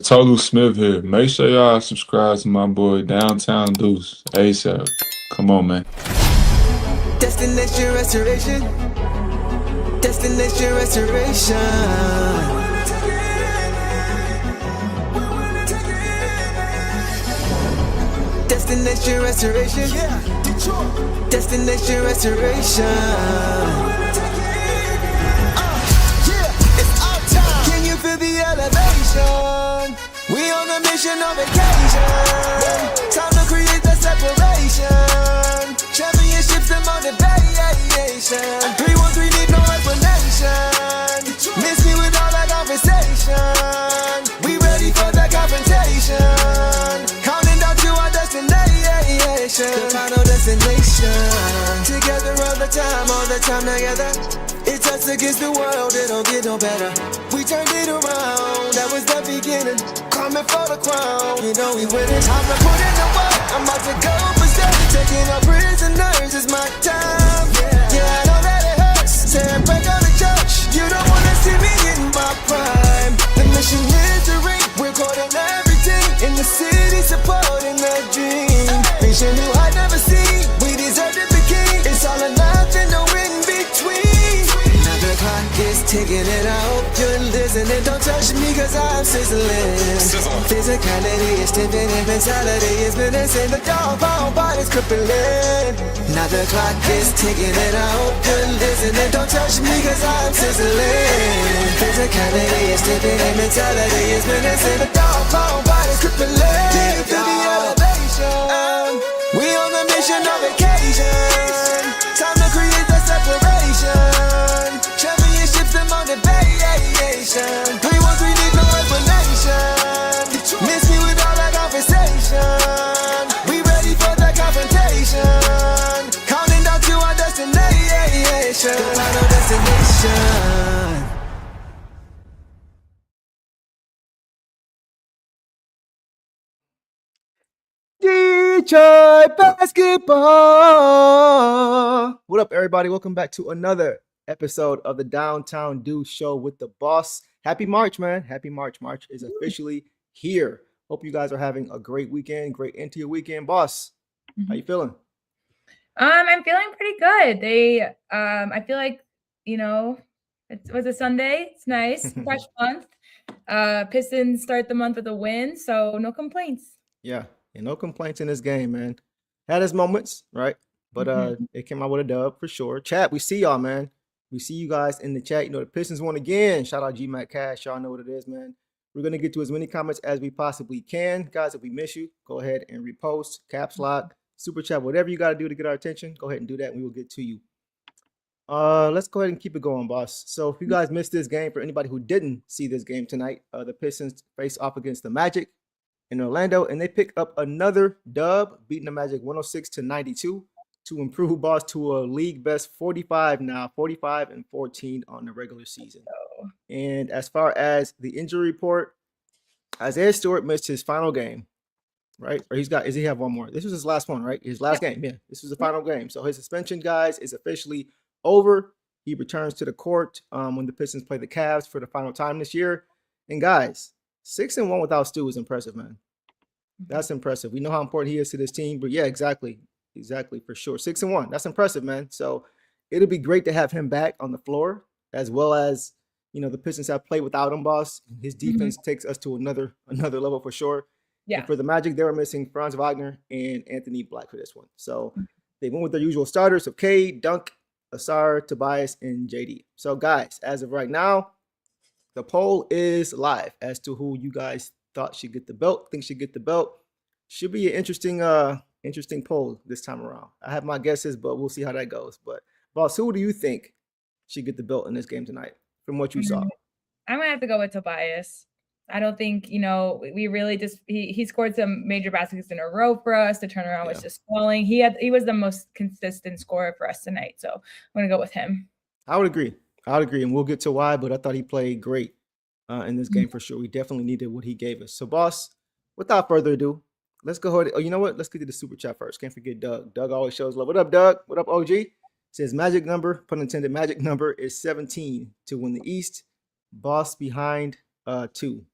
Tolu Smith here. Make sure y'all subscribe to my boy Downtown Deuce ASAP. Come on, man. Destination restoration. Destination restoration. Destination restoration. Yeah, Detroit. Destination restoration. Yeah, it's our time. Can you feel the elevation? We on a mission on vacation. Time to create the separation. Championships and motivation. 313 need no explanation. Miss me with all that conversation. We ready for the confrontation. Counting down to our destination. The final destination. Together all the time together. It's us against the world, it don't get no better. We turned it around, that was the beginning. Coming for the crown, you know we winning. Time to put in the work, I'm about to go for certain. Taking our prisoners, it's my time. Yeah, I know that it hurts. Tearing back out the church, you don't wanna see me in my prime. The mission is to ring, we're caught in everything. In the city, supporting the dream. Vision new I never seen, we deserve to be king. It's all or nothing, no in between. Now the clock is ticking and I hope you're listening. Don't touch me cause I'm sizzling. Physicality is tipping and mentality is menacing. The downbound body's crippling. Now the clock is ticking and I hope you're listening. Don't touch me cause I'm sizzling. Physicality is tipping and mentality is menacing. The downbound body's crippling. Do you feel the elevation? We on a mission on vacation. Time to create the separation. Championships and motivation. 313 need no explanation. Miss me with all that conversation. We ready for the confrontation. Counting down to our destination. The final destination. Detroit basketball. What up, everybody? Welcome back to another episode of the Downtown Deuce Show with the boss. Happy March, man. Happy March. March is officially here. Hope you guys are having a great weekend, great end to your weekend. Boss, how you feeling? I'm feeling pretty good. I feel like, it was a Sunday. It's nice. Fresh month. Pistons start the month with a win, so no complaints. Yeah, no complaints in this game, man. Had his moments, right? But it came out with a dub for sure. Chat, we see y'all, man. We see you guys in the chat. You know, the Pistons won again. Shout out GMAC Cash. Y'all know what it is, man. We're going to get to as many comments as we possibly can. Guys, if we miss you, go ahead and repost, caps lock, super chat, whatever you got to do to get our attention. Go ahead and do that, and we will get to you. Let's go ahead and keep it going, boss. So if you guys missed this game, for anybody who didn't see this game tonight, the Pistons face off against the Magic in Orlando, and they pick up another dub, beating the Magic 106-92 to improve, boss, to a league best 45 now, 45-14 on the regular season. And as far as the injury report, Isaiah Stewart missed his final game, right? Or does he have one more? This was his last one, right? His last game, yeah. This was the final game. So his suspension, guys, is officially over. He returns to the court when the Pistons play the Cavs for the final time this year. And guys, 6-1 without Stu is impressive, man. That's impressive. We know how important he is to this team, but yeah, exactly, for sure. 6-1, that's impressive, man. So it'll be great to have him back on the floor, as well as, you know, the Pistons have played without him, boss. His defense takes us to another level for sure. Yeah. And for the Magic, they were missing Franz Wagner and Anthony Black for this one. So they went with their usual starters of Cade, Dunk, Asar, Tobias, and JD. So guys, as of right now, the poll is live as to who you guys thought should get the belt, think should get the belt. Should be an interesting poll this time around. I have my guesses, but we'll see how that goes. But boss, who do you think should get the belt in this game tonight from what you saw? I'm gonna have to go with Tobias. I don't think, we really just he scored some major baskets in a row for us. The turnaround was just falling. He was the most consistent scorer for us tonight. So I'm gonna go with him. I would agree, and we'll get to why, but I thought he played great in this game for sure. We definitely needed what he gave us. So boss, without further ado, let's go ahead. Oh, you know what? Let's get to the super chat first. Can't forget Doug. Doug always shows love. What up, Doug? What up, OG? Says magic number, pun intended, magic number is 17 to win the East. Boss behind 2.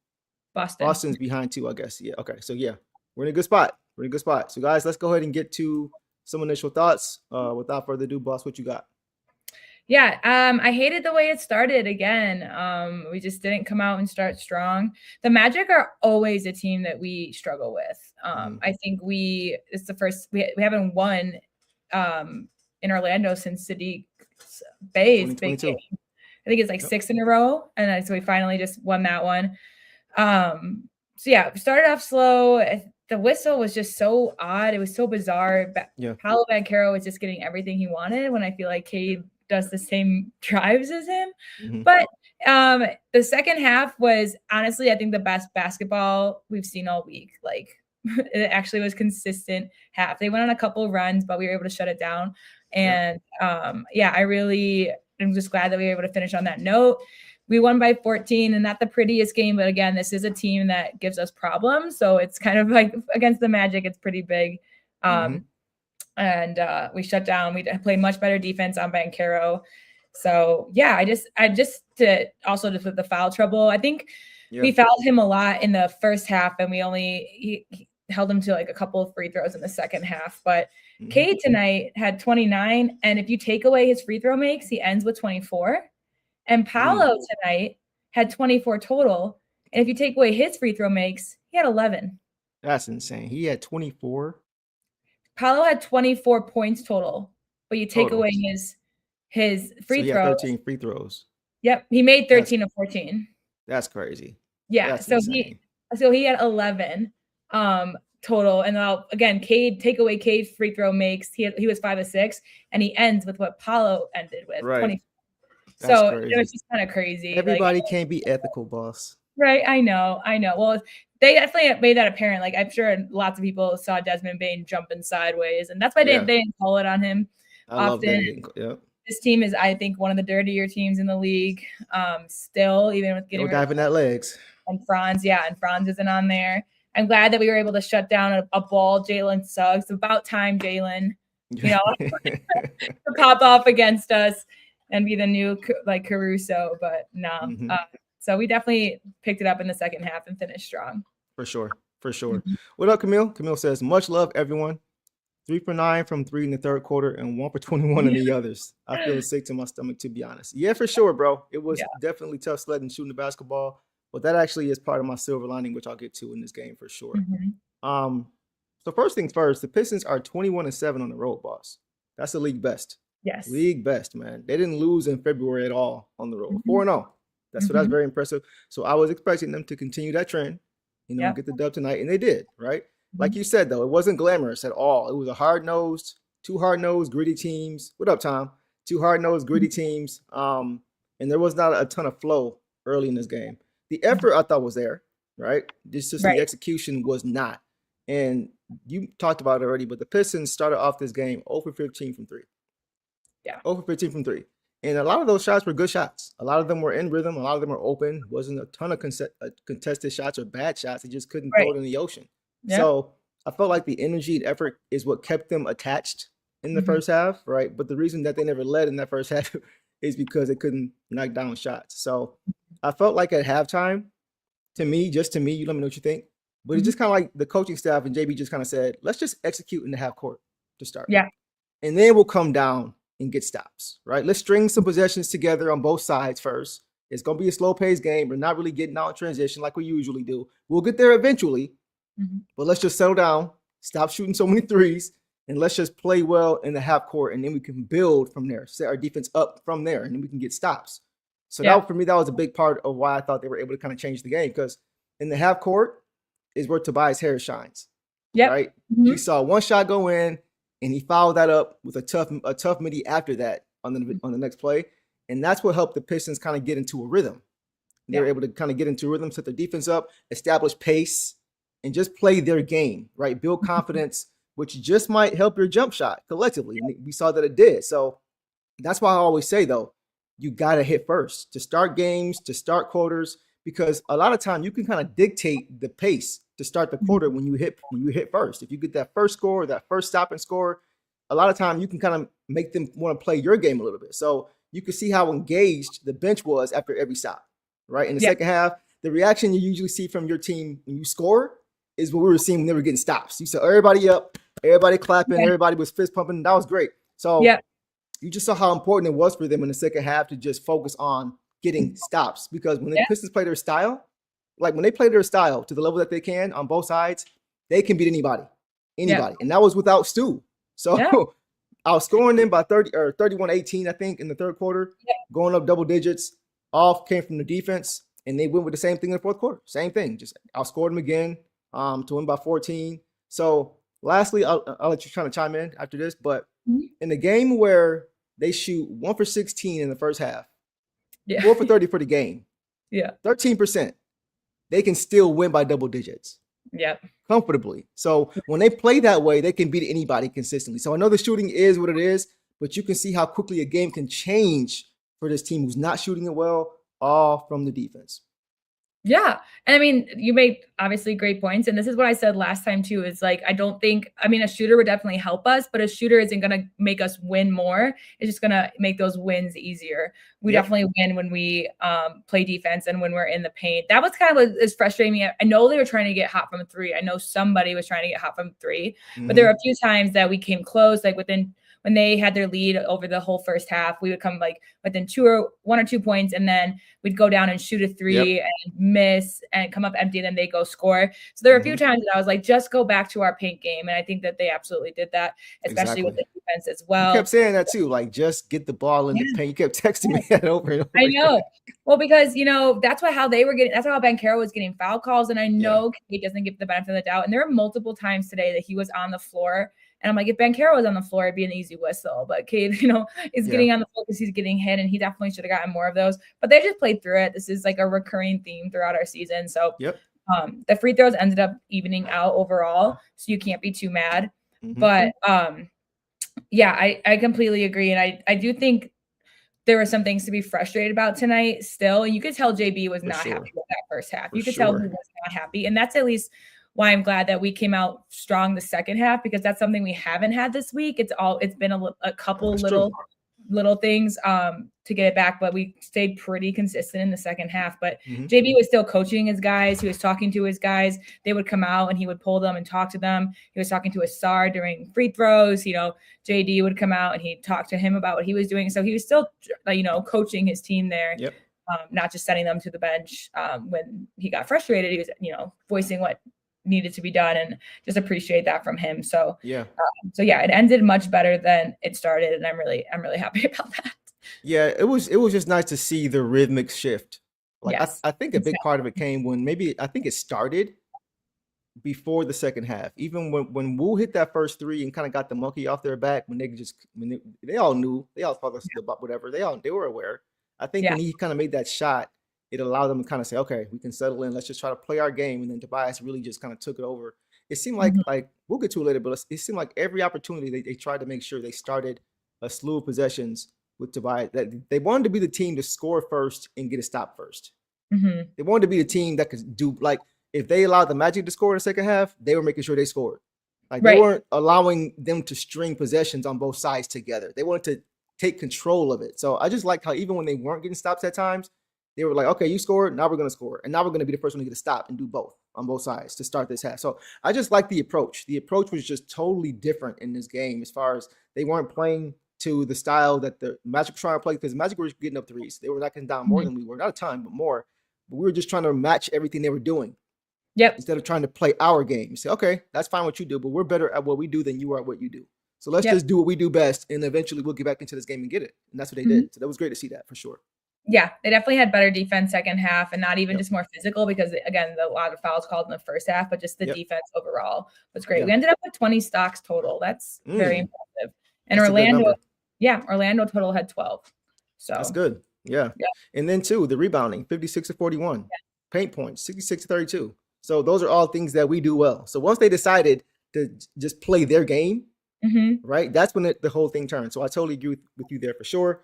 Boston. Boston's behind 2, I guess. Yeah. Okay. So yeah, we're in a good spot. We're in a good spot. So guys, let's go ahead and get to some initial thoughts. Without further ado, boss, what you got? Yeah, I hated the way it started again. We just didn't come out and start strong. The Magic are always a team that we struggle with. I think it's the first we haven't won in Orlando since Sadiq Bay's big game. I think it's like 6 in a row, and so we finally just won that one. So yeah, we started off slow. The whistle was just so odd. It was so bizarre. Paolo Banchero was just getting everything he wanted when I feel like Cade does the same drives as him. But the second half was honestly, I think, the best basketball we've seen all week. Like it actually was consistent half. They went on a couple of runs, but we were able to shut it down. And I really am just glad that we were able to finish on that note. We won by 14, and not the prettiest game, but again, this is a team that gives us problems. So it's kind of like against the Magic, it's pretty big. And we shut down. We played much better defense on Banchero. So yeah, I just with the foul trouble, I think we fouled him a lot in the first half, and he held him to like a couple of free throws in the second half. But Cade tonight had 29, and if you take away his free throw makes, he ends with 24. And Paolo tonight had 24 total, and if you take away his free throw makes, he had 11. That's insane. He had 24. Paolo had 24 points total, but you take away his free throws. 13 free throws. Yep, he made 13 of 14. That's crazy. Yeah, that's so insane. he had 11 total, and again, take away Cade's free throw makes. He was 5 of 6, and he ends with what Paolo ended with. Right. 24. That's so crazy. It was just kind of crazy. Everybody can't be ethical, boss. Right, I know. Well, they definitely made that apparent. Like I'm sure lots of people saw Desmond Bane jumping sideways, and that's why they didn't call it on him. I love that. This team is, I think, one of the dirtier teams in the league. Still, even with getting diving at legs. And Franz isn't on there. I'm glad that we were able to shut down a ball. Jalen Suggs. It's about time Jalen, to pop off against us and be the new like Caruso, but no. So we definitely picked it up in the second half and finished strong. For sure. What up, Camille? Camille says, much love, everyone. 3 for 9 from 3 in the third quarter and 1 for 21 in the others. I feel sick to my stomach, to be honest. Yeah, for sure, bro. It was definitely tough sledding shooting the basketball, but that actually is part of my silver lining, which I'll get to in this game for sure. So first things first, the Pistons are 21-7 on the road, boss. That's the league best. Yes. League best, man. They didn't lose in February at all on the road. 4-0. That's very impressive. So I was expecting them to continue that trend, get the dub tonight, and they did, right? Like you said, though, it wasn't glamorous at all. It was two hard-nosed, gritty teams. What up, Tom? 2 hard-nosed, gritty teams. And there was not a ton of flow early in this game. The effort I thought was there, right? Just the execution was not. And you talked about it already, but the Pistons started off this game 0 for 15 from 3. Yeah. 0 for 15 from 3. And a lot of those shots were good shots. A lot of them were in rhythm. A lot of them were open. Wasn't a ton of contested shots or bad shots. They just couldn't throw it in the ocean. Yeah. So I felt like the energy and effort is what kept them attached in the first half, right? But the reason that they never led in that first half is because they couldn't knock down shots. So I felt like at halftime, to me, you let me know what you think. But it's just kind of like the coaching staff and JB just kind of said, let's just execute in the half court to start. Yeah. And then we'll come down and get stops, right? Let's string some possessions together on both sides first. It's going to be a slow-paced game. We're not really getting out in transition like we usually do. We'll get there eventually, but let's just settle down, stop shooting so many threes, and let's just play well in the half court, and then we can build from there, set our defense up from there, and then we can get stops. So that, for me, that was a big part of why I thought they were able to kind of change the game, because in the half court is where Tobias Harris shines. Yeah. Right? He saw one shot go in, and he followed that up with a tough midi after that on the next play. And that's what helped the Pistons kind of get into a rhythm. They were able to kind of get into a rhythm, set their defense up, establish pace, and just play their game, right? Build confidence, which just might help your jump shot collectively. And we saw that it did. So that's why I always say, though, you got to hit first to start games, to start quarters, because a lot of time you can kind of dictate the pace to start the quarter when you hit first. If you get that first score, that first stop and score, a lot of time you can kind of make them want to play your game a little bit. So you can see how engaged the bench was after every stop, right? In the second half, the reaction you usually see from your team when you score is what we were seeing when they were getting stops. You saw everybody up, everybody clapping, everybody was fist pumping. That was great. So you just saw how important it was for them in the second half to just focus on getting stops, because when the Pistons play their style, like when they play their style to the level that they can on both sides, they can beat anybody. And that was without Stu. So I was scoring them by 30 or 31-18, I think, in the third quarter, going up double digits. All came from the defense, and they went with the same thing in the fourth quarter. Same thing. Just outscored them again to win by 14. So lastly, I'll let you kind of chime in after this, but in the game where they shoot 1 for 16 in the first half, 4 for 30 for the game, 13%, they can still win by double digits. Comfortably. So when they play that way, they can beat anybody consistently. So I know the shooting is what it is, but you can see how quickly a game can change for this team who's not shooting it well, all from the defense. Yeah. And I mean, you made obviously great points. And this is what I said last time too, is like, a shooter would definitely help us, but a shooter isn't going to make us win more. It's just going to make those wins easier. We definitely win when we play defense and when we're in the paint. That was kind of what is frustrating me. I know they were trying to get hot from three. I know somebody was trying to get hot from three, but there were a few times that we came close, like when they had their lead over the whole first half, we would come like within 1 or 2 points, and then we'd go down and shoot a three and miss and come up empty, and then they go score. So there were a few times that I was like, just go back to our paint game. And I think that they absolutely did that, especially with the defense as well. You kept saying that too, like just get the ball in the paint. You kept texting me that over and over. I know. Well, because, that's how Banchero was getting foul calls. And I know Cade doesn't give the benefit of the doubt. And there were multiple times today that he was on the floor. And I'm like, if Banchero was on the floor, it'd be an easy whistle. But Cade, is getting on the floor because he's getting hit, and he definitely should have gotten more of those. But they just played through it. This is like a recurring theme throughout our season. So the free throws ended up evening out overall, so you can't be too mad. But I completely agree. And I do think there were some things to be frustrated about tonight still. And you could tell JB was not happy with that first half. You could tell he was not happy. And that's at least why I'm glad that we came out strong the second half, because that's something we haven't had this week. It's been a couple little things to get it back, but we stayed pretty consistent in the second half. But JB was still coaching his guys. He was talking to his guys. They would come out and he would pull them and talk to them. He was talking to Asar during free throws. JD would come out and he'd talk to him about what he was doing. So he was still, coaching his team there. Not just sending them to the bench when he got frustrated. He was, voicing what needed to be done, and just appreciate that from him. So it ended much better than it started, and I'm really happy about that. Yeah, it was just nice to see the rhythmic shift. Like I think a big part of it came when I think it started before the second half. Even when Wu hit that first three and kind of got the monkey off their back, they all knew, they all thought about whatever, they were aware. I think when he kind of made that shot, it allowed them to kind of say, okay, we can settle in. Let's just try to play our game. And then Tobias really just kind of took it over. It seemed like we'll get to it later, but it seemed like every opportunity they tried to make sure they started a slew of possessions with Tobias. That they wanted to be the team to score first and get a stop first. They wanted to be the team that could do, like, if they allowed the Magic to score in the second half, they were making sure they scored. Like they weren't allowing them to string possessions on both sides together. They wanted to take control of it. So I just like how even when they weren't getting stops at times, they were like, okay, you scored, now we're going to score. And now we're going to be the first one to get a stop and do both on both sides to start this half. So I just like the approach. The approach was just totally different in this game as far as they weren't playing to the style that the Magic were trying to play, because Magic were getting up threes. They were knocking down more than we were. Not a ton, but more. But we were just trying to match everything they were doing. Instead of trying to play our game. You say, okay, that's fine what you do, but we're better at what we do than you are at what you do. So let's just do what we do best, and eventually we'll get back into this game and get it. And that's what they did. So that was great to see that for sure. Yeah, they definitely had better defense second half, and not even just more physical, because again, a lot of fouls called in the first half, but just the defense overall was great. We ended up with 20 stocks total. That's very impressive. And Orlando total had 12. So that's good. Yeah. And then too, the rebounding, 56-41, paint points, 66-32. So those are all things that we do well. So once they decided to just play their game, right, that's when the whole thing turned. So I totally agree with you there for sure.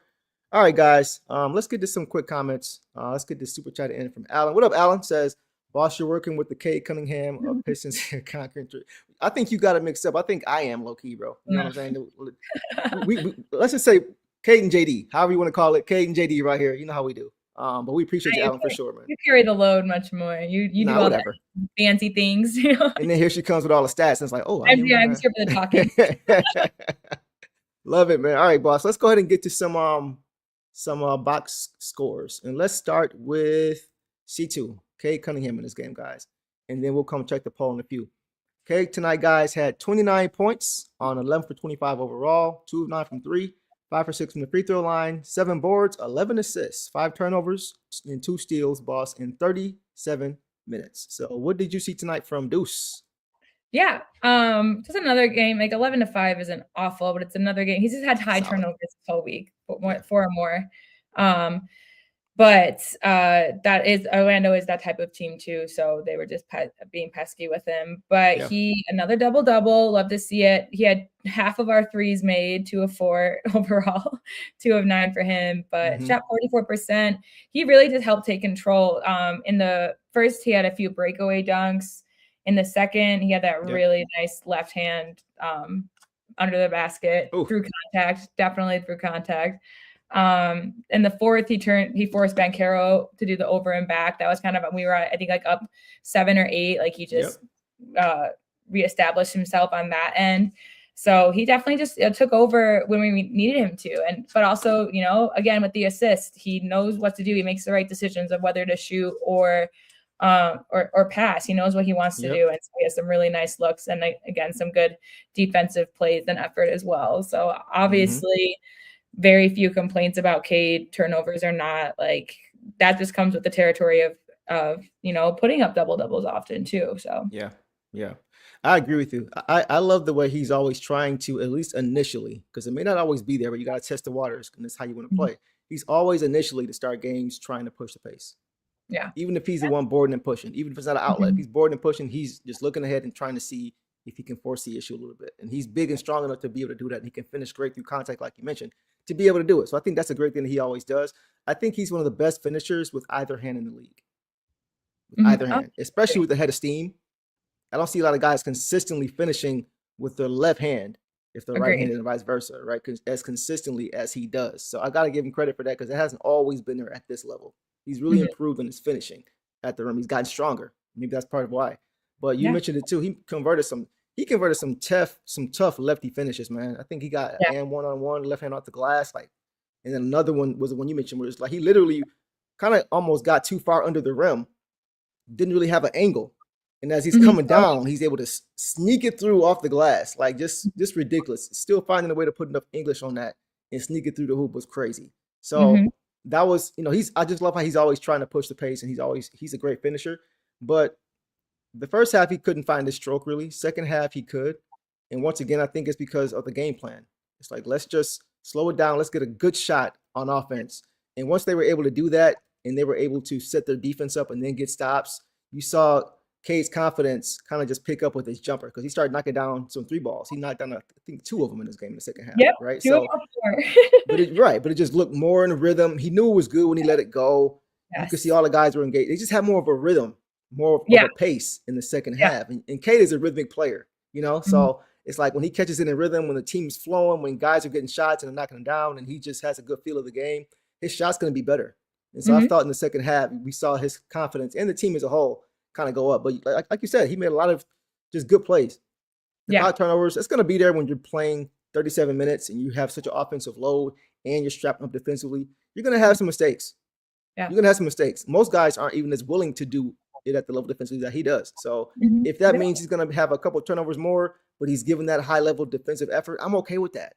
All right, guys, let's get to some quick comments. Let's get this super chat in from Alan. What up, Alan? Says, boss, you're working with the Cade Cunningham of Pistons conquering. I think you got it mixed up. I think I am low-key, bro. You know what I'm saying? we let's just say Cade and JD, however you want to call it. Cade and JD right here. You know how we do. But we appreciate you, Alan, for sure, man. You carry the load much more. You do all whatever. the fancy things. You know? And then here she comes with all the stats, and it's like, oh, I'm here for the talking. Love it, man. All right, boss. Let's go ahead and get to some box scores, and let's start with C2, Cade Cunningham in this game, guys, and then we'll come check the poll in a few. Cade tonight, guys, had 29 points on 11 for 25 overall, 2 of 9 from 3, 5 for 6 from the free throw line, 7 boards, 11 assists, 5 turnovers, and 2 steals, boss, in 37 minutes. So, what did you see tonight from Deuce? Yeah, just another game. Like 11-5 isn't awful, but it's another game. He's just had high turnovers this whole week, 4 or more. But that is Orlando is that type of team too, so they were just being pesky with him. But he another double. Love to see it. He had half of our threes made, 2 of 4 overall, 2 of 9 for him. But shot 44%. He really just helped take control. In the first, he had a few breakaway dunks. In the second, he had that really nice left hand under the basket through contact, definitely through contact. In the fourth, he forced Banchero to do the over and back. That was kind of, we were, I think, like up 7 or 8. Like he just reestablished himself on that end. So he definitely just took over when we needed him to. But also, you know, again, with the assist, he knows what to do. He makes the right decisions of whether to shoot or pass. He knows what he wants to do, and so he has some really nice looks and again some good defensive plays and effort as well. So obviously very few complaints about Cade. Turnovers are not, like, that just comes with the territory of you know, putting up doubles often too. So yeah, I agree with you. I love the way he's always trying to, at least initially, because it may not always be there, but you got to test the waters, and that's how you want to play. He's always initially, to start games, trying to push the pace. Yeah. Even if he's the one boarding and pushing, even if it's not an outlet, if he's boarding and pushing, he's just looking ahead and trying to see if he can force the issue a little bit. And he's big and strong enough to be able to do that. And he can finish great through contact, like you mentioned, to be able to do it. So I think that's a great thing that he always does. I think he's one of the best finishers with either hand in the league. With either hand, especially with the head of steam. I don't see a lot of guys consistently finishing with their left hand if they're right-handed and vice versa, right? As consistently as he does. So I got to give him credit for that, because it hasn't always been there at this level. He's really improved in his finishing at the rim. He's gotten stronger. Maybe that's part of why. But you mentioned it too. He converted some tough lefty finishes, man. I think he got and one-on-one, left hand off the glass, like, and then another one was the one you mentioned, where it's like he literally kind of almost got too far under the rim, didn't really have an angle, and as he's coming down, he's able to sneak it through off the glass, like just ridiculous. Still finding a way to put enough English on that and sneak it through the hoop was crazy. So. That was, you know, I just love how he's always trying to push the pace, and he's a great finisher. But the first half, he couldn't find his stroke really. Second half, he could. And once again, I think it's because of the game plan. It's like, let's just slow it down. Let's get a good shot on offense. And once they were able to do that, and they were able to set their defense up and then get stops, you saw Cade's confidence kind of just pick up with his jumper, because he started knocking down some 3 balls. He knocked down, I think, 2 of them in this game in the second half. Right. So, but it just looked more in a rhythm. He knew it was good when he let it go. You could see all the guys were engaged. They just had more of a rhythm, more of a pace in the second half. And Cade is a rhythmic player, you know. So it's like when he catches it in rhythm, when the team's flowing, when guys are getting shots and they're knocking them down, and he just has a good feel of the game, his shot's going to be better. And so I thought in the second half, we saw his confidence and the team as a whole kind of go up. But like you said, he made a lot of just good plays. The 5 turnovers, it's going to be there when you're playing 37 minutes and you have such an offensive load and you're strapped up defensively. You're going to have some mistakes. You're going to have some mistakes. Most guys aren't even as willing to do it at the level defensively that he does. So if that means he's going to have a couple of turnovers more, but he's given that high level defensive effort, I'm okay with that.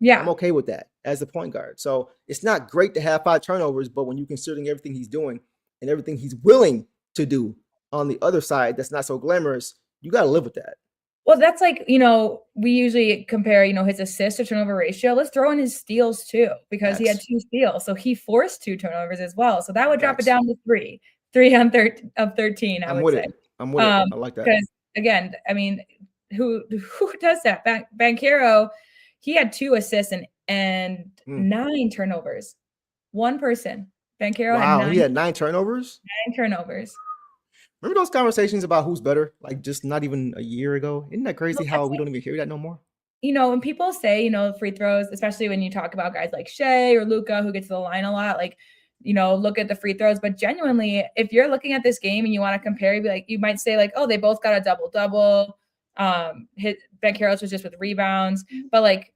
I'm okay with that as the point guard. So it's not great to have 5 turnovers, but when you're considering everything he's doing and everything he's willing to do on the other side that's not so glamorous, you got to live with that. Well, that's like, you know, we usually compare, you know, his assist to turnover ratio. Let's throw in his steals too, because he had 2 steals. So he forced 2 turnovers as well. So that would drop it down to 3 of 13, I would say. I'm with it. I like that. Because again, I mean, who does that? Banchero, he had 2 assists and 9 turnovers. One person. Banchero he had 9 turnovers? 9 turnovers. Remember those conversations about who's better, like just not even a year ago? Isn't that crazy how we don't even hear that no more? You know, when people say, you know, free throws, especially when you talk about guys like Shea or Luka who get to the line a lot, like look at the free throws. But genuinely, if you're looking at this game and you want to compare, you might say like, oh, they both got a double-double. Bancheros was just with rebounds, but like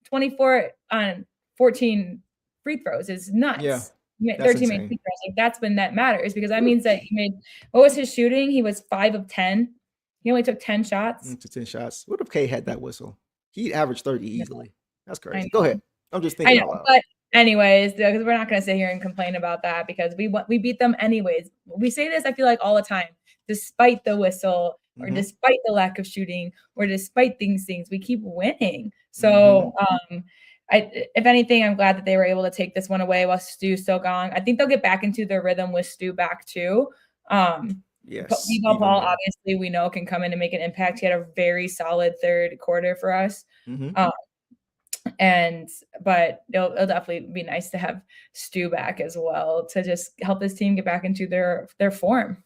24 on 14 free throws is nuts. Yeah, 13 made free throws. Like that's when that matters, because that means that he made, what was his shooting? He was 5 of 10. He only took 10 shots. 10 shots. What if K had that whistle? He'd average 30 easily. That's crazy. Go ahead. I'm just thinking out loud. But anyways, because we're not going to sit here and complain about that, because we beat them anyways. We say this, I feel like, all the time, despite the whistle, or despite the lack of shooting, or despite things, we keep winning. So, if anything, I'm glad that they were able to take this one away while Stu's still gone. I think they'll get back into their rhythm with Stu back too. Yes. B-Ball Paul, obviously, we know can come in and make an impact. He had a very solid third quarter for us. But it'll definitely be nice to have Stu back as well, to just help this team get back into their form.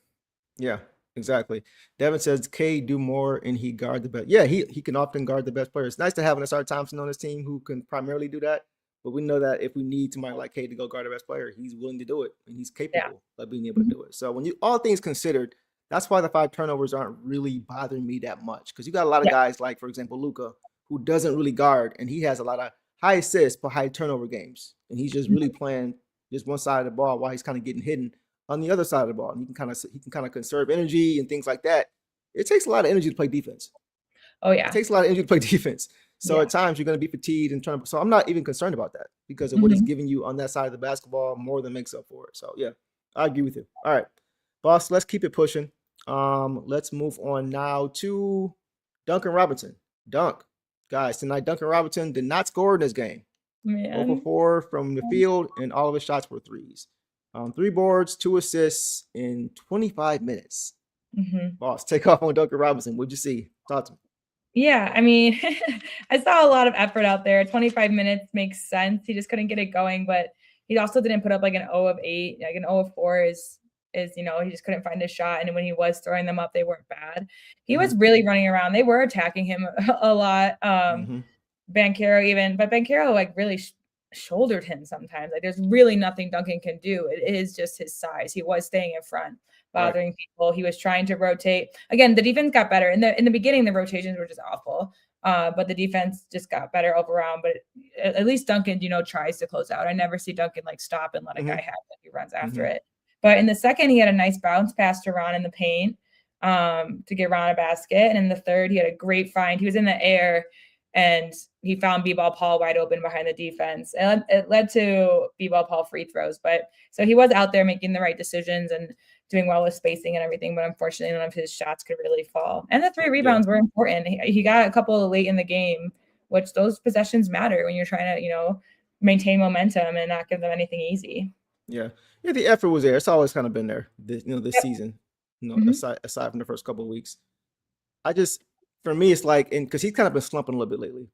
Yeah, exactly. Devin says K do more and he guard the best. Yeah, he can often guard the best players. It's nice to have an Asar Thompson on this team who can primarily do that. But we know that if we need somebody like K to go guard the best player, he's willing to do it, and he's capable of being able to do it. So when all things considered, that's why the 5 turnovers aren't really bothering me that much, because you got a lot of guys like, for example, Luka, who doesn't really guard, and he has a lot of high assists but high turnover games, and he's just really playing just one side of the ball while he's kind of getting hidden on the other side of the ball, and he can kind of conserve energy and things like that. It takes a lot of energy to play defense. Oh yeah, it takes a lot of energy to play defense. So at times you're going to be fatigued and trying to. So I'm not even concerned about that, because of what he's giving you on that side of the basketball more than makes up for it. So yeah, I agree with you. All right, boss, let's keep it pushing. Let's move on now to Duncan Robinson. Guys, tonight Duncan Robinson did not score in this game. 0 for 4 from the field, and all of his shots were threes. 3 boards, 2 assists in 25 minutes. Boss, take off on Duncan Robinson. What'd you see? Talk to me. Yeah, I mean, I saw a lot of effort out there. 25 minutes makes sense. He just couldn't get it going, but he also didn't put up like an 0 of 8. Like an 0 of 4 is he just couldn't find his shot. And when he was throwing them up, they weren't bad. He was really running around. They were attacking him a lot. Banchero even, but Banchero like really shouldered him sometimes. Like there's really nothing Duncan can do. It is just his size. He was staying in front, bothering people. He was trying to rotate. Again, the defense got better. In the beginning, the rotations were just awful. But the defense just got better overall. But at least Duncan, tries to close out. I never see Duncan like stop and let a guy have it. He runs after it. But in the second, he had a nice bounce pass to Ron in the paint to get Ron a basket. And in the third, he had a great find. He was in the air, and he found B-Ball Paul wide open behind the defense. And it led to B-Ball Paul free throws. But so he was out there making the right decisions and doing well with spacing and everything. But unfortunately, none of his shots could really fall. And the 3 rebounds were important. He got a couple late in the game, which those possessions matter when you're trying to, maintain momentum and not give them anything easy. Yeah, the effort was there. It's always kind of been there, this season, aside from the first couple of weeks. For me, it's like, because he's kind of been slumping a little bit lately.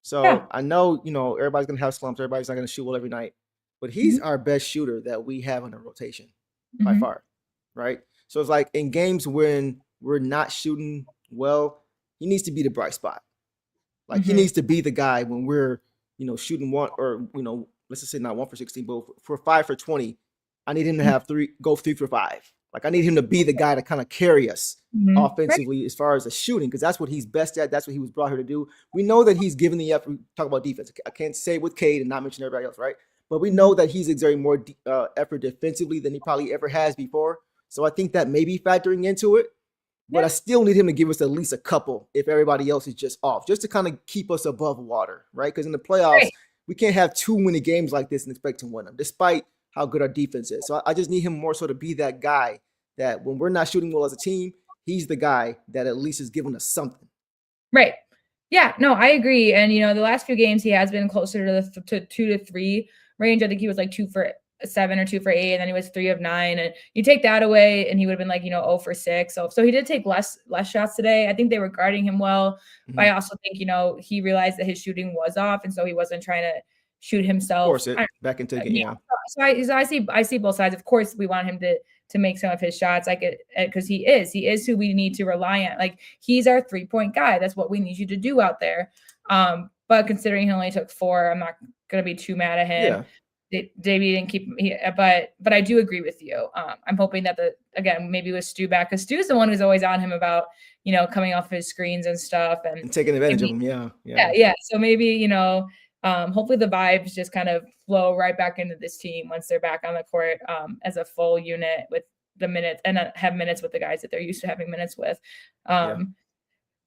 So I know, everybody's going to have slumps. Everybody's not going to shoot well every night. But he's our best shooter that we have in the rotation by far, right? So it's like in games when we're not shooting well, he needs to be the bright spot. Like he needs to be the guy when we're, shooting one, or, let's just say not 1 for 16, but for 5 for 20, I need him to have 3 for 5. Like I need him to be the guy to kind of carry us offensively as far as the shooting, because that's what he's best at. That's what he was brought here to do. We know that he's given the effort. We talk about defense. I can't say with Cade and not mention everybody else, right? But we know that he's exerting more effort defensively than he probably ever has before. So I think that may be factoring into it. But I still need him to give us at least a couple if everybody else is just off, just to kind of keep us above water, right? Because in the playoffs, we can't have too many games like this and expect to win them, despite how good our defense is. So I just need him more so to be that guy that when we're not shooting well as a team, he's the guy that at least is giving us something. Right. Yeah, no, I agree. And, the last few games he has been closer to the 2 to 3 range. I think he was like 2 for 7 or 2 for 8, and then he was 3 of 9. And you take that away and he would have been like, 0 for 6. So he did take less shots today. I think they were guarding him well. But I also think, he realized that his shooting was off. And so he wasn't trying to shoot himself. Force it back into the game. So I see both sides. Of course, we want him to make some of his shots, like because he is who we need to rely on. Like he's our 3-point guy. That's what we need you to do out there. But considering he only took 4, I'm not going to be too mad at him. JB didn't keep but I do agree with you. I'm hoping that again, maybe with Stu back, because Stu's the one who's always on him about, coming off his screens and stuff and taking advantage of him. Yeah. So maybe, hopefully the vibes just kind of flow right back into this team once they're back on the court as a full unit with the minutes and have minutes with the guys that they're used to having minutes with.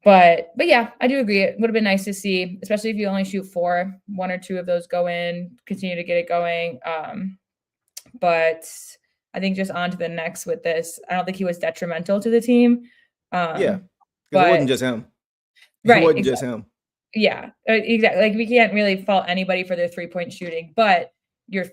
But yeah, I do agree. It would have been nice to see, especially if you only shoot 4, 1 or 2 of those go in, continue to get it going. But I think just on to the next with this, I don't think he was detrimental to the team. Because it but wasn't just him. Right, It wasn't just him. Yeah, exactly. Like we can't really fault anybody for their 3-point shooting, but your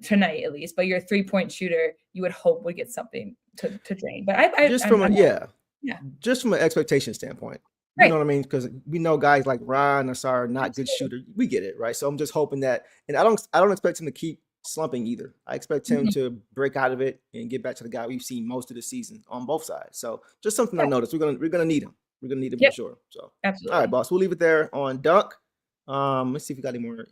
tonight at least, but your 3-point shooter, you would hope would get something to drain. But just from an expectation standpoint. Right. You know what I mean? Because we know guys like Ryan Nassar are not good shooters. We get it, right? So I'm just hoping that, and I don't expect him to keep slumping either. I expect him to break out of it and get back to the guy we've seen most of the season on both sides. So just something I noticed. We're gonna need him. We're gonna need him for sure. So absolutely. All right, boss. We'll leave it there on Dunk. Let's see if we got any more.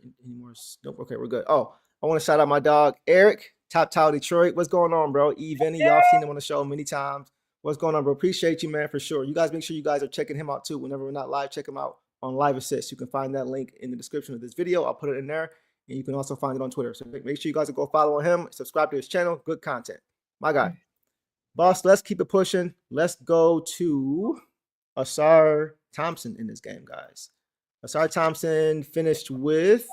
Nope. Okay, we're good. Oh, I want to shout out my dog Eric, Top Towel Detroit. What's going on, bro? Vinny, y'all seen him on the show many times. What's going on, bro? Appreciate you, man, for sure. You guys make sure you guys are checking him out too. Whenever we're not live, check him out on Live Assist. You can find that link in the description of this video. I'll put it in there. And you can also find it on Twitter. So make sure you guys go follow him, subscribe to his channel. Good content. My guy. Boss, let's keep it pushing. Let's go to Ausar Thompson in this game, guys. Ausar Thompson finished with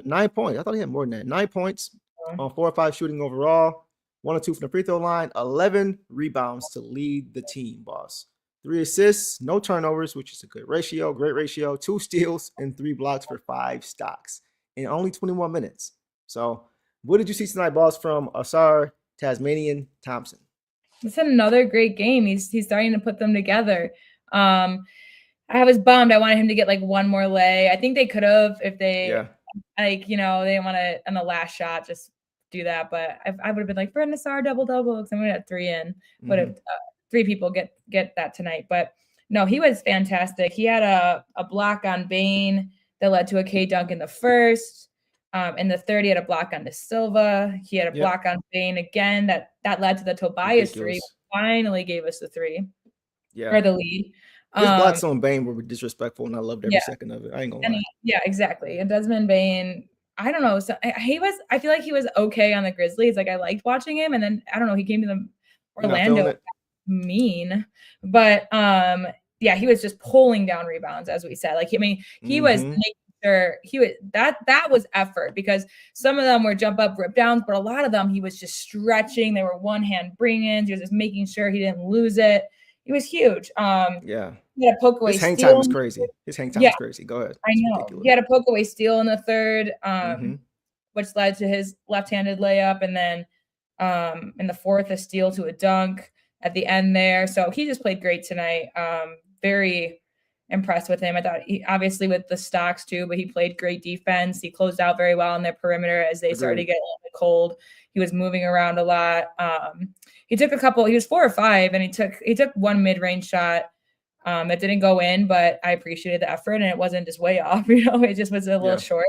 9 points. I thought he had more than that. 9 points on 4 or 5 shooting overall. 1 or 2 from the free throw line. 11 rebounds to lead the team, boss. 3 assists, no turnovers, which is a good ratio, great ratio. 2 steals and 3 blocks for 5 stocks in only 21 minutes. So, what did you see tonight, boss, from Ausar Tasmanian Thompson? It's another great game. He's starting to put them together. I was bummed. I wanted him to get like one more lay. I think they could have if they they didn't want to on the last shot just do that. But I would have been like, for Nassar double-double, because I'm going to have 3 in. Would have 3 people get that tonight. But no, he was fantastic. He had a block on Bain that led to a K dunk in the first. In the third, he had a block on De Silva. He had a block on Bain again that led to the Tobias 3. Finally gave us the 3 or the lead. His blocks on Bain were disrespectful, and I loved every second of it. I ain't gonna lie. Exactly. And Desmond Bain, I don't know. So I feel like he was okay on the Grizzlies. Like I liked watching him, and then I don't know. He came to the Orlando mean, but he was just pulling down rebounds, as we said. Like he was making sure that was effort, because some of them were jump up rip downs, but a lot of them he was just stretching. They were one hand bring-ins. He was just making sure he didn't lose it. He was huge. He had a poke away. His hang time is crazy. His hang time is crazy. Go ahead. I know. Ridiculous. He had a poke away steal in the third, which led to his left-handed layup, and then in the fourth, a steal to a dunk at the end there. So he just played great tonight. Very impressed with him. I thought he obviously with the stocks too, but he played great defense. He closed out very well on their perimeter as they started to get a little bit cold. He was moving around a lot. He took he was 4 or 5, and he took one mid-range shot that didn't go in, but I appreciated the effort, and it wasn't just way off, it just was a little short.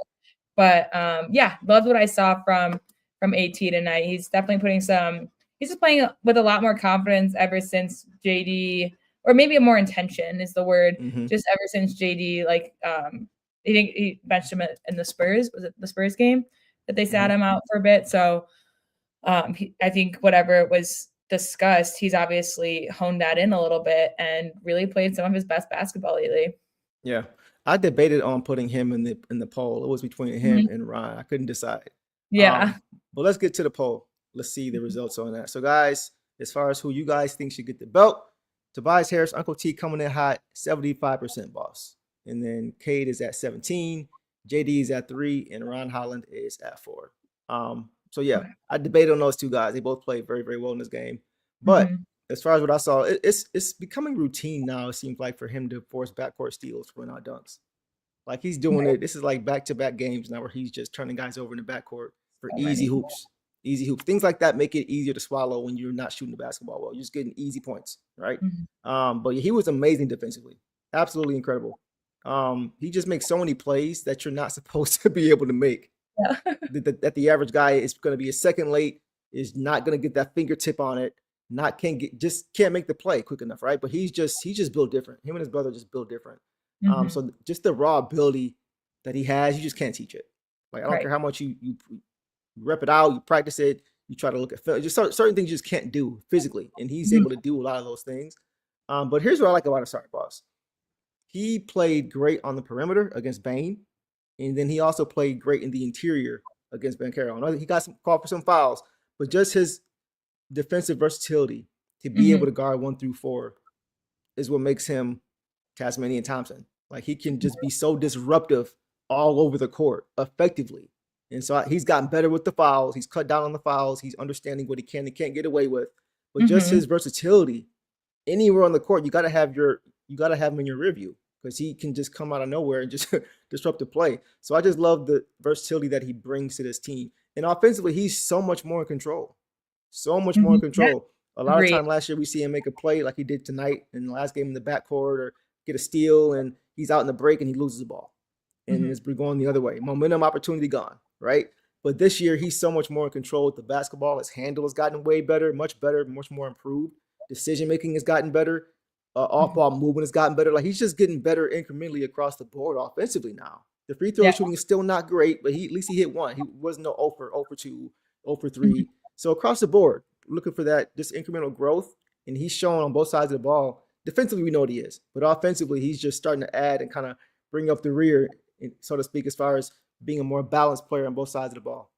But loved what I saw from AT tonight. He's definitely he's just playing with a lot more confidence ever since JD, or maybe more intention is the word, just ever since JD, he benched him in the Spurs. Was it the Spurs game that they sat him out for a bit? So I think whatever was discussed, he's obviously honed that in a little bit and really played some of his best basketball lately. Yeah. I debated on putting him in the poll. It was between him and Ryan. I couldn't decide. Yeah. But let's get to the poll. Let's see the results on that. So, guys, as far as who you guys think should get the belt, Tobias Harris, Uncle T coming in hot, 75%, boss. And then Cade is at 17, JD is at 3, and Ron Holland is at 4. So, yeah, I debated on those two guys. They both played very, very well in this game. But as far as what I saw, it's becoming routine now, it seems like, for him to force backcourt steals for out dunks. Like, he's doing it. This is like back-to-back games now where he's just turning guys over in the backcourt for easy hoops. Easy hoops. Things like that make it easier to swallow when you're not shooting the basketball well. You're just getting easy points, right? But he was amazing defensively. Absolutely incredible. He just makes so many plays that you're not supposed to be able to make Yeah. that the average guy is going to be a second late, is not going to get that fingertip on it, can't make the play quick enough, right? But he's just built different. Him and his brother just built different. So just the raw ability that he has, you just can't teach it. Like I don't care how much you rep it out, you practice it, you try to look at film, just certain things you just can't do physically, and he's able to do a lot of those things. But here's what I like about it. Sorry, boss. He played great on the perimeter against Bain, and then he also played great in the interior against Banchero. He got some called for some fouls, but just his defensive versatility to be able to guard 1 through 4 is what makes him Tasmanian Thompson. Like he can just be so disruptive all over the court effectively. And so he's gotten better with the fouls. He's cut down on the fouls. He's understanding what he can and can't get away with. But just his versatility, anywhere on the court, you got to have him in your rear view, because he can just come out of nowhere and just disrupt the play. So I just love the versatility that he brings to this team. And offensively, he's so much more in control. So much more in control. A lot of time last year, we see him make a play like he did tonight in the last game in the backcourt, or get a steal, and he's out in the break and he loses the ball. And it's going the other way. Momentum, opportunity gone, right? But this year, he's so much more in control with the basketball. His handle has gotten way better, much more improved. Decision-making has gotten better. Off-ball movement has gotten better. Like he's just getting better incrementally across the board offensively now. The free throw shooting is still not great, but at least he hit one. He wasn't no 0 for 2, 0 for 3. So across the board, looking for that just incremental growth, and he's shown on both sides of the ball. Defensively, we know what he is, but offensively, he's just starting to add and kind of bring up the rear, so to speak, as far as being a more balanced player on both sides of the ball.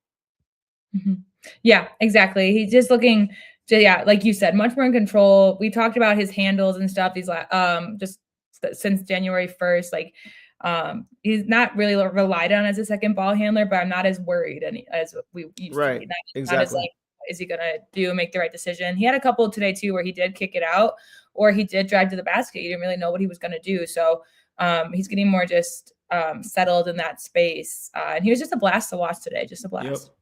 Yeah, exactly. He's just looking to, like you said, much more in control. We talked about his handles and stuff. These just since January 1st, like he's not really relied on as a second ball handler, but I'm not as worried as we used to be. Not as like, is he gonna make the right decision? He had a couple today too where he did kick it out, or he did drive to the basket. You didn't really know what he was gonna do. So he's getting more just settled in that space. And he was just a blast to watch today. Just a blast. Yep.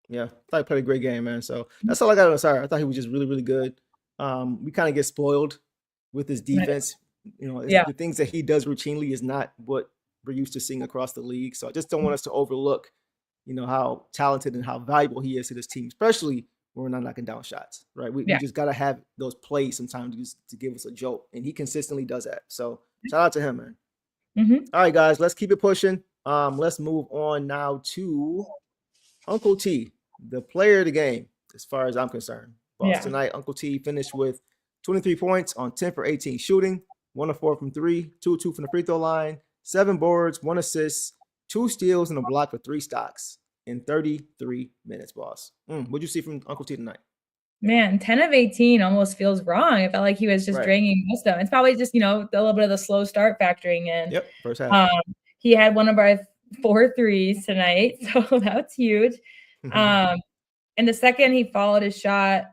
Yeah, I thought he played a great game, man. So that's all I got on Sarr. I thought he was just really, really good. We kind of get spoiled with his defense. You know, the things that he does routinely is not what we're used to seeing across the league. So I just don't want us to overlook, how talented and how valuable he is to this team, especially when we're not knocking down shots, right? We just got to have those plays sometimes to give us a jolt, and he consistently does that. So shout out to him, man. All right, guys, let's keep it pushing. Let's move on now to Uncle T, the player of the game, as far as I'm concerned. Tonight, Uncle T finished with 23 points on 10 for 18 shooting, 1 of 4 from 3, 2 of 2 from the free throw line, 7 boards, 1 assist, 2 steals, and a block for 3 stocks in 33 minutes, boss. What'd you see from Uncle T tonight? Man, 10 of 18 almost feels wrong. It felt like he was just draining most of them. It's probably just, a little bit of the slow start factoring in. Yep, first half. He had one of our 4 threes tonight, so that's huge. And the second he followed his shot,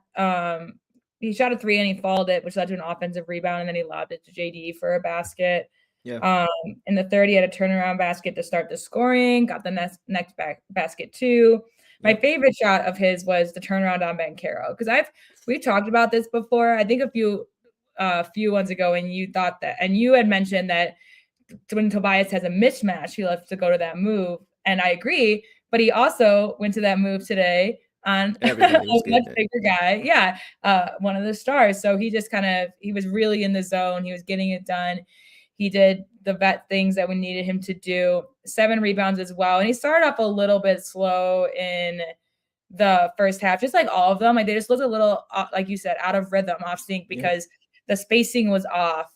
he shot a 3 and he fouled it, which led to an offensive rebound, and then he lobbed it to JD for a basket. In the third, he had a turnaround basket to start the scoring, got the next basket too. My favorite shot of his was the turnaround on Banchero, because we've talked about this before. I think a few ones ago, and you thought that, and you had mentioned that when Tobias has a mismatch, he loves to go to that move, and I agree. But he also went to that move today on a much bigger guy. One of the stars. So he just he was really in the zone. He was getting it done. He did the vet things that we needed him to do. 7 rebounds as well. And he started off a little bit slow in the first half, just like all of them. Like they just looked a little, like you said, out of rhythm, off sync, because the spacing was off.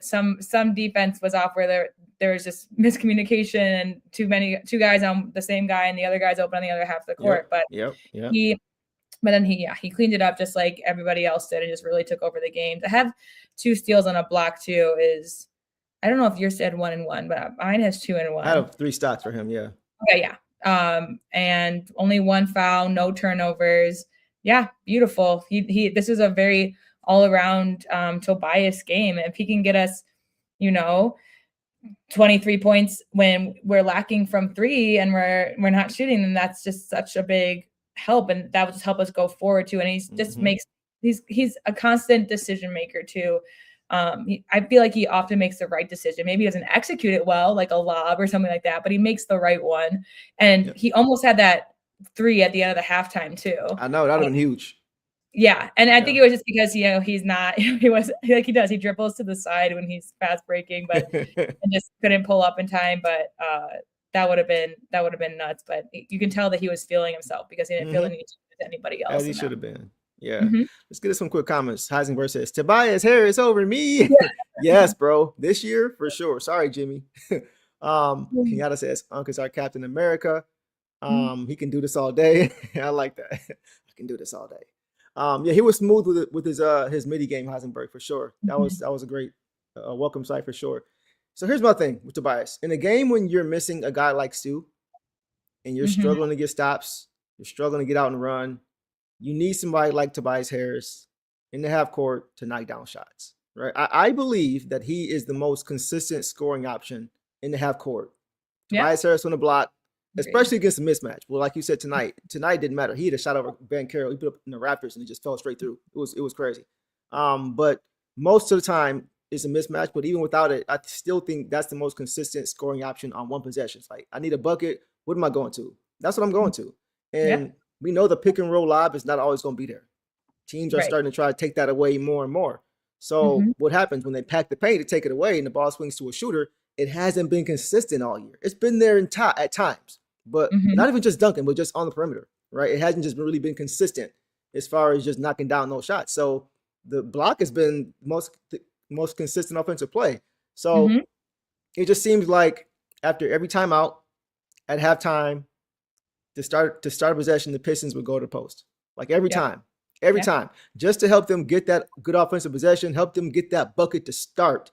Some defense was off where there was just miscommunication and two guys on the same guy, and the other guy's open on the other half of the court. But then he cleaned it up just like everybody else did, and just really took over the game. To have 2 steals on a block too is, I don't know if yours said 1 and 1, but mine has 2 and 1. I have 3 stocks for him. Yeah. Okay. Yeah. And only 1 foul, no turnovers. Yeah. Beautiful. This is a very all around Tobias game. If he can get us, 23 points when we're lacking from 3 and we're not shooting, then that's just such a big help, and that will just help us go forward too. And he's just he's a constant decision maker too. I feel like he often makes the right decision. Maybe he doesn't execute it well, like a lob or something like that, but he makes the right one. And he almost had that 3 at the end of the halftime too. I know, that would have been huge. Yeah, and I think it was just because, he's not he was like he does. He dribbles to the side when he's fast breaking, but and just couldn't pull up in time. But that would have been nuts. But you can tell that he was feeling himself because he didn't feel the need to with anybody else. As he should have been. Yeah. Mhm. Let's get some quick comments. Heisenberg says, Tobias Harris over me. Yes, bro. This year, for sure. Sorry, Jimmy. Kenyatta says, Uncle's our Captain America. He can do this all day. I like that. I can do this all day. Yeah, he was smooth with his midi game, Heisenberg, for sure. That was a great welcome sight for sure. So here's my thing with Tobias. In a game when you're missing a guy like Stu and you're struggling to get stops, you're struggling to get out and run, you need somebody like Tobias Harris in the half court to knock down shots, right? I believe that he is the most consistent scoring option in the half court. Tobias Harris on the block, especially against a mismatch. Well, like you said tonight didn't matter. He had a shot over Banchero. He put up in the Raptors and it just fell straight through. It was crazy. But most of the time it's a mismatch. But even without it, I still think that's the most consistent scoring option on one possession. It's like, I need a bucket. What am I going to? That's what I'm going to. And we know the pick and roll lob is not always going to be there. Teams are starting to try to take that away more and more. So what happens when they pack the paint to take it away and the ball swings to a shooter? It hasn't been consistent all year. It's been there at times, but not even just dunking, but just on the perimeter, right? It hasn't just really been consistent as far as just knocking down those shots. So the block has been the most consistent offensive play. So it just seems like after every timeout at halftime, to start a possession, the Pistons would go to the post. Like every time, just to help them get that good offensive possession, help them get that bucket to start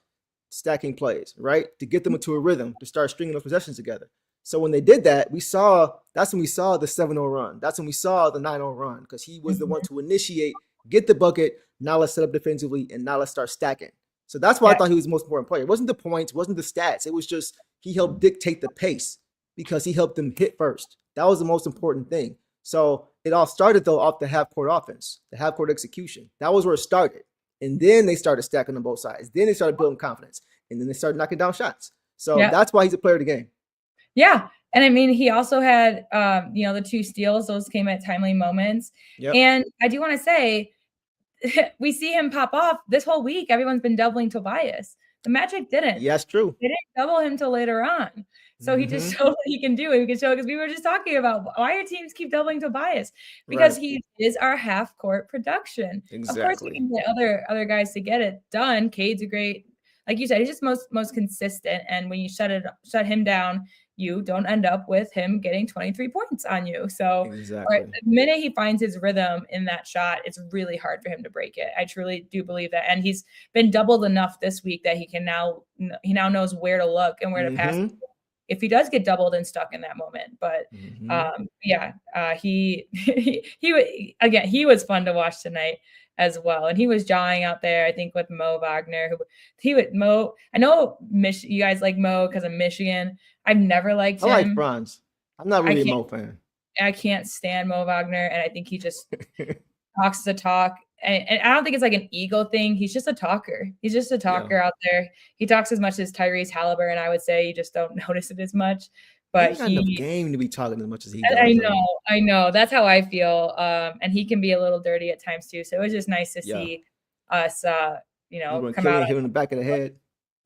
stacking plays, right? To get them into a rhythm, to start stringing those possessions together. So when they did that, that's when we saw the 7-0 run. That's when we saw the 9-0 run, because he was the one to initiate, get the bucket. Now let's set up defensively, and now let's start stacking. So that's why I thought he was the most important player. It wasn't the points, wasn't the stats. It was just he helped dictate the pace because he helped them hit first. That was the most important thing. So it all started, though, off the half-court offense, the half-court execution. That was where it started. And then they started stacking on both sides. Then they started building confidence. And then they started knocking down shots. So that's why he's a player of the game. Yeah. And I mean, he also had, the 2 steals. Those came at timely moments. And I do want to say, we see him pop off this whole week. Everyone's been doubling Tobias. The Magic didn't. Yeah, that's true. They didn't double him till later on. So he just showed what he can do. We can show, because we were just talking about why our teams keep doubling Tobias, because he is our half court production. Exactly. Of course, we can get other guys to get it done. Cade's a great, like you said, he's just most consistent. And when you shut him down, you don't end up with him getting 23 points on you. So the minute he finds his rhythm in that shot, it's really hard for him to break it. I truly do believe that. And he's been doubled enough this week that he now knows where to look and where to pass if he does get doubled and stuck in that moment. But he was fun to watch tonight as well. And he was jawing out there, I think, with Mo Wagner. I know you guys like Mo because of Michigan. I've never liked him. I like Franz. I'm not really a Mo fan. I can't stand Mo Wagner, and I think he just talks the talk. And I don't think it's like an ego thing. He's just a talker. He's just a talker out there. He talks as much as Tyrese Halliburton, I would say. You just don't notice it as much. But he's not enough game to be talking as much as he does. I know. That's how I feel. And he can be a little dirty at times too. So it was just nice to see us, come out. Him in the back of the head.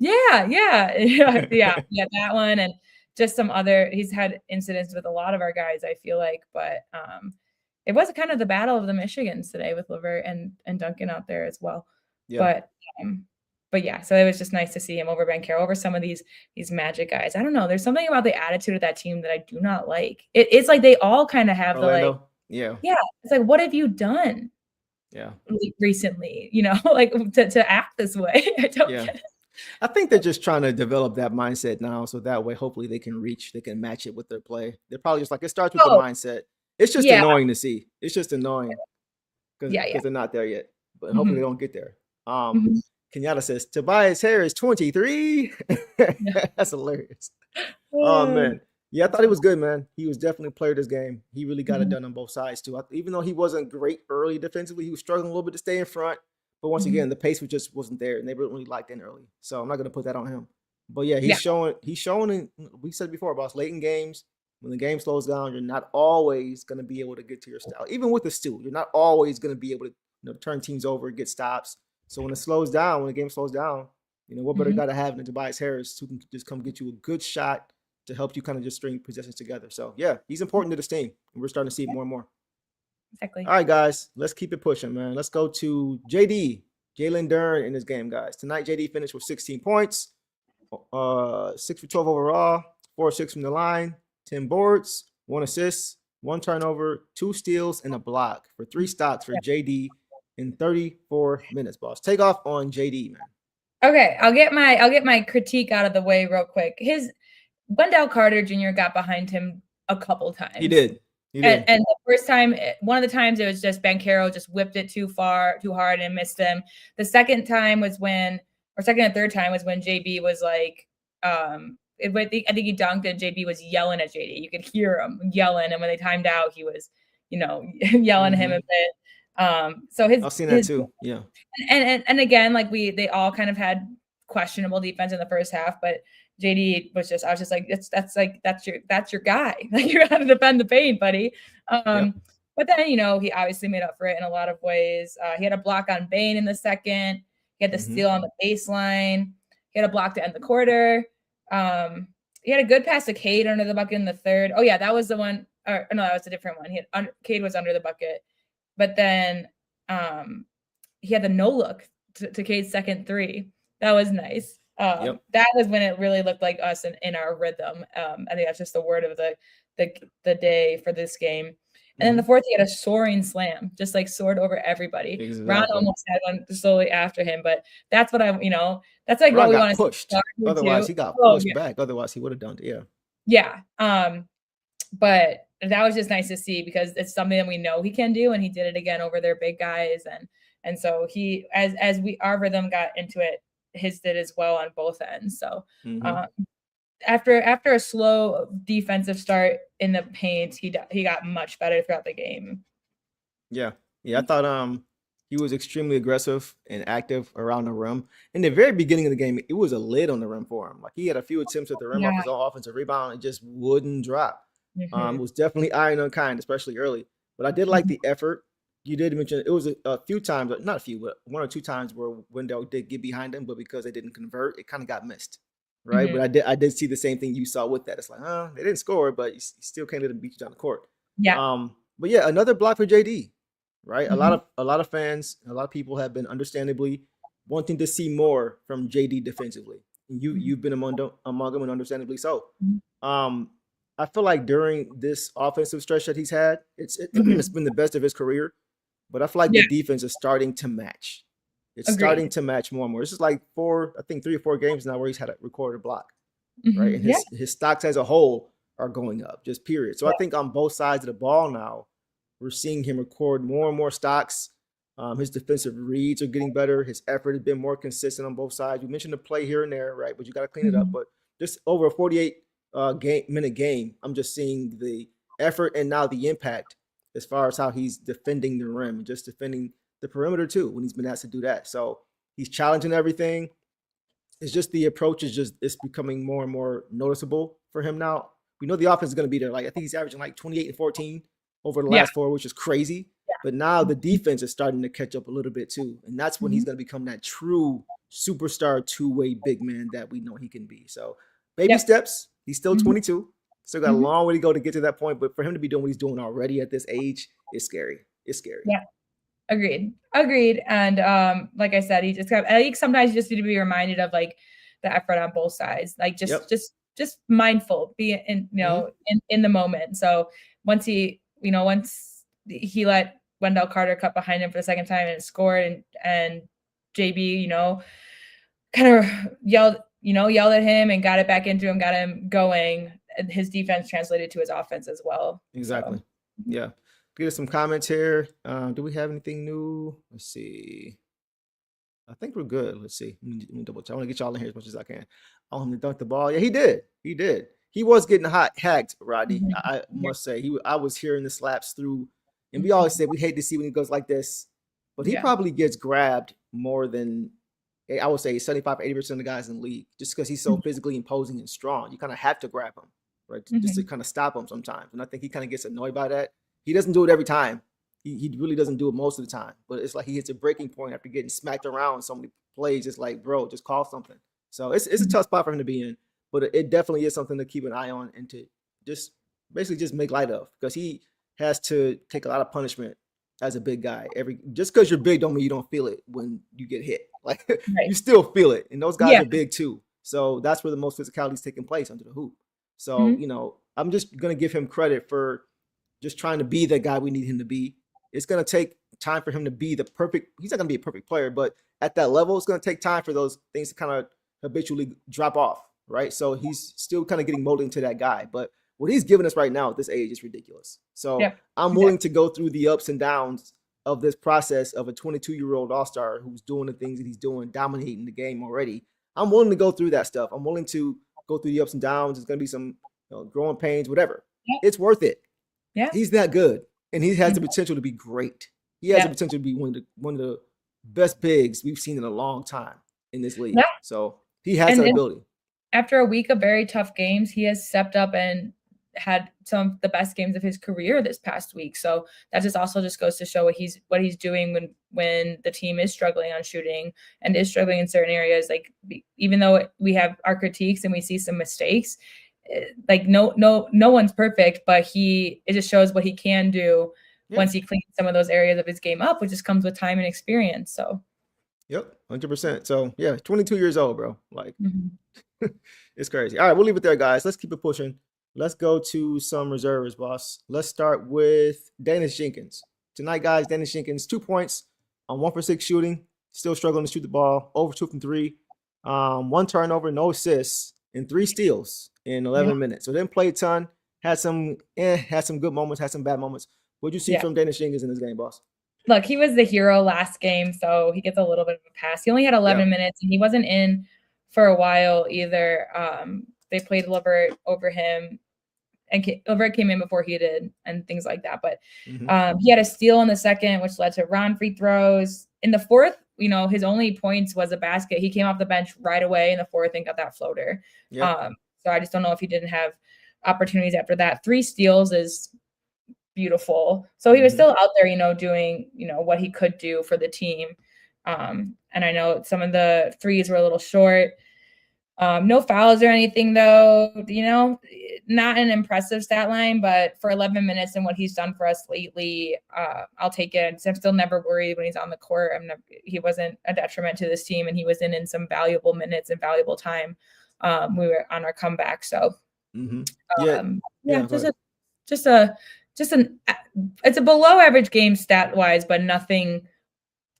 Yeah, that one, and just some other. He's had incidents with a lot of our guys, I feel like, but it was kind of the battle of the Michigans today with LeVert and Duncan out there as well. Yeah. But yeah, so it was just nice to see him over Banchero, over some of these Magic guys. I don't know. There's something about the attitude of that team that I do not like. It's like they all kind of have Orlando. It's like, what have you done? Recently, like to act this way. I don't get it. I think they're just trying to develop that mindset now, so that way hopefully they can match it with their play. They're probably just like, it starts with the mindset. It's just annoying to see. It's just annoying because they're not there yet. But hopefully they don't get there. Kenyatta says Tobias Harris 23. That's hilarious. Oh man. Yeah, I thought he was good, man. He was definitely a player this game. He really got it done on both sides too. Even though he wasn't great early defensively, he was struggling a little bit to stay in front. But once Mhm. again, the pace just wasn't there, and they really liked in early. So I'm not gonna put that on him. But yeah, Yeah. he's showing in, we said before, about late in games, when the game slows down, you're not always gonna be able to get to your style. Even with the steal, you're not always gonna be able to, turn teams over, get stops. So when it slows down, when the game slows down, what better Mhm. guy to have than Tobias Harris, who can just come get you a good shot to help you kind of just string possessions together. So yeah, he's important to this team, and we're starting to see it more and more. Exactly. All right, guys, let's keep it pushing, man. Let's go to JD, Jalen Duren in this game, guys. Tonight, JD finished with 16 points, 6 for 12 overall, 4 or 6 from the line, 10 boards, 1 assist, 1 turnover, 2 steals, and a block for 3 stocks for JD in 34 minutes, boss. Take off on JD, man. Okay, I'll get my critique out of the way real quick. His Wendell Carter Jr. got behind him a couple times. He did. And the first time, one of the times it was just Banchero just whipped it too hard and missed him. The second time was when, or second and third time was when JB was like, I think he dunked and JB was yelling at JD. You could hear him yelling, and when they timed out, he was, yelling at him a bit. So I've seen that too. Yeah. And again, like they all kind of had questionable defense in the first half, but JD was I was just like, that's your guy. Like, you got to defend the paint, buddy. But then, he obviously made up for it in a lot of ways. He had a block on Bane in the second. He had the steal on the baseline. He had a block to end the quarter. He had a good pass to Cade under the bucket in the third. Oh yeah, that was the one. Or no, that was a different one. Cade was under the bucket, but then he had the no look to Cade's second three. That was nice. That was when it really looked like us in our rhythm. I think that's just the word of the day for this game. And then the fourth, he had a soaring slam, just like soared over everybody. Exactly. Ron almost had one slowly after him, but that's what that's like Ron what we got want to pushed. Otherwise, he got pushed back. Otherwise, he would have done it. Yeah. Yeah. But that was just nice to see, because it's something that we know he can do, and he did it again over their big guys, and so he, as our rhythm got into it, his did as well on both ends. So after a slow defensive start in the paint, he got much better throughout the game. Yeah. I thought he was extremely aggressive and active around the rim. In the very beginning of the game, it was a lid on the rim for him. Like, he had a few attempts at the rim off his own offensive rebound, and it just wouldn't drop. It was definitely iron unkind, especially early. But I did like the effort. You did mention it was a few times, not a few, but 1 or 2 times where Wendell did get behind him, but because they didn't convert, it kind of got missed, right? But I did see the same thing you saw with that. It's like, they didn't score, but you still can't let them beat you down the court. Yeah. But yeah, another block for JD, right? A lot of fans, a lot of people have been understandably wanting to see more from JD defensively. And you've been among them, and understandably so. I feel like during this offensive stretch that he's had, it's been the best of his career. But I feel like the defense is starting to match. It's starting to match more and more. This is like 3 or 4 games now where he's had a recorded block, right? And his stocks as a whole are going up, just period. So I think on both sides of the ball now, we're seeing him record more and more stocks. His defensive reads are getting better. His effort has been more consistent on both sides. You mentioned the play here and there, right? But you got to clean it up. But just over a 48-minute game, I'm just seeing the effort and now the impact as far as how he's defending the rim, just defending the perimeter too, when he's been asked to do that. So he's challenging everything. It's just the approach it's becoming more and more noticeable for him now. We know the offense is going to be there. Like, I think he's averaging like 28 and 14 over the last 4, which is crazy. Yeah. But now the defense is starting to catch up a little bit too. And that's when he's going to become that true superstar two-way big man that we know he can be. So baby steps. He's still 22. Still got a long way to go to get to that point. But for him to be doing what he's doing already at this age is scary. It's scary. Yeah. Agreed. And like I said, I think sometimes you just need to be reminded of like the effort on both sides. Like just mindful, be in in the moment. So once he let Wendell Carter cut behind him for the second time and scored, and JB, kind of yelled at him and got it back into him, got him going. And his defense translated to his offense as well. Exactly. So. Yeah. Get some comments here. Do we have anything new? Let's see. I think we're good. Let's see. Let me double check. I want to get y'all in here as much as I can. I want him to dunk the ball. Yeah, he did. He was getting hacked, Rodney. I must say. I was hearing the slaps through, and we always say we hate to see when he goes like this, but he probably gets grabbed more than, I would say, 75-80% of the guys in the league, just because he's so physically imposing and strong. You kind of have to grab him, right? Just to kind of stop him sometimes. And I think he kind of gets annoyed by that. He doesn't do it every time. He really doesn't do it most of the time. But it's like he hits a breaking point after getting smacked around so many plays. It's like, bro, just call something. So it's a tough spot for him to be in. But it definitely is something to keep an eye on and to just basically just make light of, because he has to take a lot of punishment as a big guy. Just because you're big don't mean you don't feel it when you get hit. Like you still feel it. And those guys are big too. So that's where the most physicality is taking place, under the hoop. So, I'm just going to give him credit for just trying to be the guy we need him to be. It's going to take time for him to be he's not going to be a perfect player, but at that level, it's going to take time for those things to kind of habitually drop off, right? So he's still kind of getting molded into that guy. But what he's giving us right now at this age is ridiculous. So I'm willing to go through the ups and downs of this process of a 22-year-old all-star who's doing the things that he's doing, dominating the game already. I'm willing to go through that stuff. I'm willing to go through the ups and downs. There's going to be some growing pains, whatever. It's worth it. Yeah, he's that good, and he has the potential to be great. He has the potential to be one of the best bigs we've seen in a long time in this league. So he has that ability. After a week of very tough games, he has stepped up and had some of the best games of his career this past week. So that just also just goes to show what he's doing when the team is struggling on shooting and is struggling in certain areas. Like, even though we have our critiques and we see some mistakes, like no one's perfect, but it just shows what he can do once he cleans some of those areas of his game up, which just comes with time and experience. So yep, 100%. So yeah, 22 years old, bro. Like it's crazy. All right, we'll leave it there, guys. Let's keep it pushing. Let's go to some reserves, boss. Let's start with Dennis Jenkins. Tonight, guys, Dennis Jenkins, 2 points on 1 for 6 shooting, still struggling to shoot the ball, over 2 from 3, 1 turnover, no assists, and 3 steals in 11 minutes. So didn't play a ton, had some good moments, had some bad moments. What'd you see from Dennis Jenkins in this game, boss? Look, he was the hero last game, so he gets a little bit of a pass. He only had 11 minutes, and he wasn't in for a while either. They played Levert over him, and Levert came in before he did, and things like that. But he had a steal in the second, which led to Ron free throws. In the fourth, his only points was a basket. He came off the bench right away in the fourth and got that floater. So I just don't know if he didn't have opportunities after that. 3 steals is beautiful. So he was still out there, doing, what he could do for the team. And I know some of the threes were a little short. No fouls or anything, though, not an impressive stat line, but for 11 minutes and what he's done for us lately, I'll take it. I'm still never worried when he's on the court. He wasn't a detriment to this team, and he was in some valuable minutes and valuable time. We were on our comeback. So it's a below average game stat wise, but nothing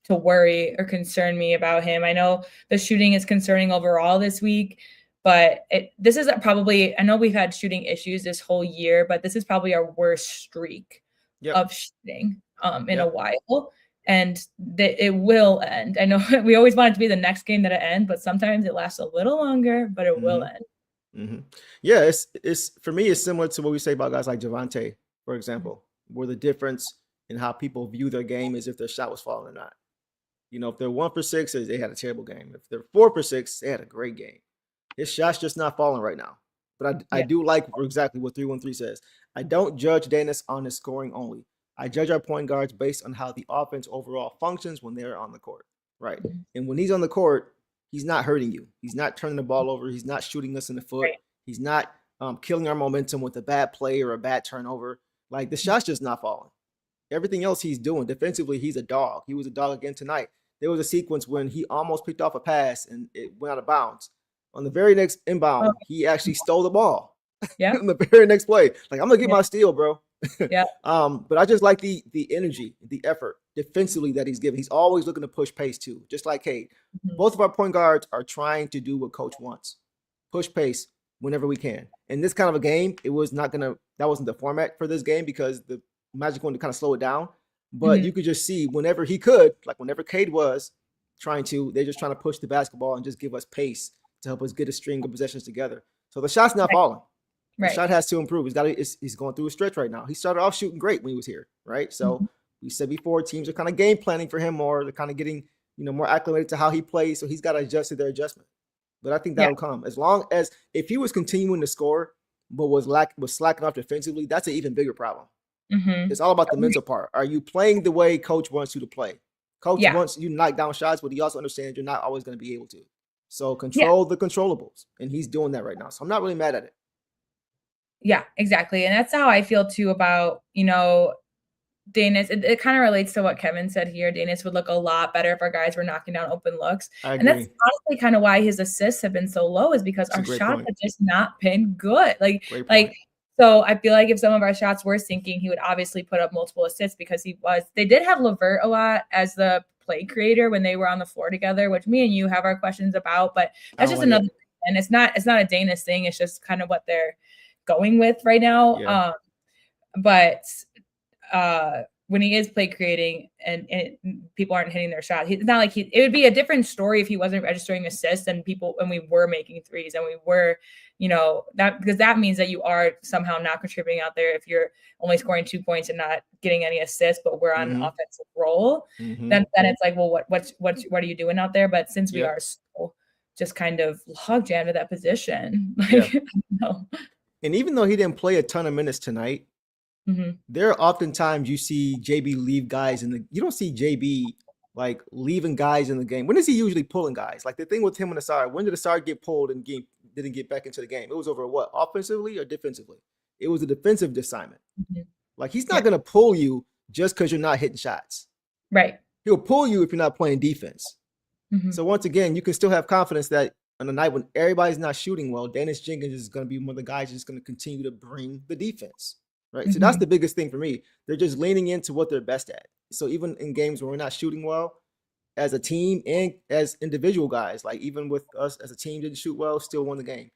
to worry or concern me about him. I know the shooting is concerning overall this week, but this is probably, I know we've had shooting issues this whole year, but this is probably our worst streak of shooting in a while. And it will end. I know we always want it to be the next game that it ends, but sometimes it lasts a little longer, but it will end. Yeah, it's for me, it's similar to what we say about guys like Javante, for example, where the difference in how people view their game is if their shot was falling or not. If they're 1 for 6, they had a terrible game. If they're 4 for 6, they had a great game. His shot's just not falling right now. But I do like exactly what 313 says. I don't judge Dennis on his scoring only. I judge our point guards based on how the offense overall functions when they're on the court, right? And when he's on the court, he's not hurting you. He's not turning the ball over. He's not shooting us in the foot. He's not killing our momentum with a bad play or a bad turnover. Like, the shot's just not falling. Everything else he's doing, defensively, he's a dog. He was a dog again tonight. There was a sequence when he almost picked off a pass and it went out of bounds. On the very next inbound, he actually stole the ball. In the very next play. Like, I'm going to get my steal, bro. But I just like the energy, the effort defensively that he's giving. He's always looking to push pace too, just like Cade. Both of our point guards are trying to do what coach wants. Push pace whenever we can. In this kind of a game, that wasn't the format for this game because the Magic wanted to kind of slow it down. But you could just see whenever he could, like whenever Cade was they're just trying to push the basketball and just give us pace to help us get a string of possessions together. So the shot's not falling. The shot has to improve. He's going through a stretch right now. He started off shooting great when he was here, right? So we said before, teams are kind of game planning for him more. They're kind of getting more acclimated to how he plays. So he's got to adjust to their adjustment. But I think Yeah. that'll come as long as if he was continuing to score, but was slacking off defensively, that's an even bigger problem. Mhm. It's all about the mental part. Are you playing the way coach wants you to play? Coach Yeah. wants you to knock down shots, but he also understands you're not always going to be able to. So Yeah. control the controllables, and he's doing that right now. So I'm not really mad at it. Yeah, exactly. And that's how I feel too about, Danis. It kind of relates to what Kevin said here. Danis would look a lot better if our guys were knocking down open looks. I And that's agree. honestly kind of why his assists have been so low, is because That's a our great shots point. have just not been good. Great point. Like so I feel like if some of our shots were sinking, he would obviously put up multiple assists because they did have LeVert a lot as the play creator when they were on the floor together, which me and you have our questions about, but that's just another thing. And it's not a Danis thing. It's just kind of what they're going with right now. Yeah. But when he is play creating and people aren't hitting their shot, it's not like it would be a different story if he wasn't registering assists and we were making threes and we were, that, because that means that you are somehow not contributing out there if you're only scoring 2 points and not getting any assists, but we're on an offensive roll. Then it's like, well, what are you doing out there? But since we are so just kind of log jammed to that position, And even though he didn't play a ton of minutes tonight, there are oftentimes you see JB leave guys you don't see JB like leaving guys in the game. When is he usually pulling guys? Like the thing with him and Asar, when did Asar get pulled and didn't get back into the game? It was over what, offensively or defensively? It was a defensive assignment. Like he's not going to pull you just because you're not hitting shots. Right. He'll pull you if you're not playing defense. So once again, you can still have confidence that on a night when everybody's not shooting well, Dennis Jenkins is going to be one of the guys who's going to continue to bring the defense. Right. So that's the biggest thing for me. They're just leaning into what they're best at. So even in games where we're not shooting well as a team and as individual guys, like even with us as a team didn't shoot well, still won the game.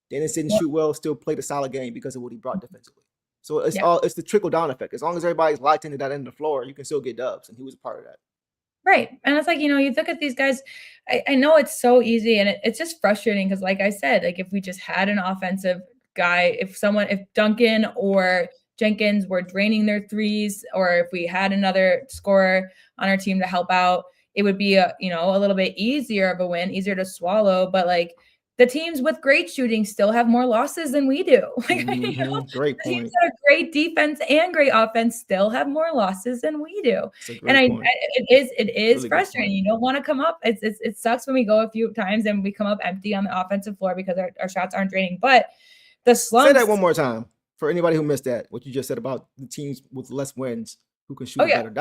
Dennis didn't shoot well, still played a solid game because of what he brought defensively. So it's the trickle down effect. As long as everybody's locked into that end of the floor, you can still get dubs. And he was a part of that. Right. And it's like, you look at these guys, I know it's so easy and it's just frustrating because like I said, like if we just had an offensive guy, if Duncan or Jenkins were draining their threes, or if we had another scorer on our team to help out, it would be a little bit easier of a win, easier to swallow. But like the teams with great shooting still have more losses than we do. Great point. Teams that are great defense and great offense still have more losses than we do. And it is really frustrating. You don't want to come up. It sucks when we go a few times and we come up empty on the offensive floor because our shots aren't draining. But the slumps. Say that one more time for anybody who missed that. What you just said about the teams with less wins who can shoot better.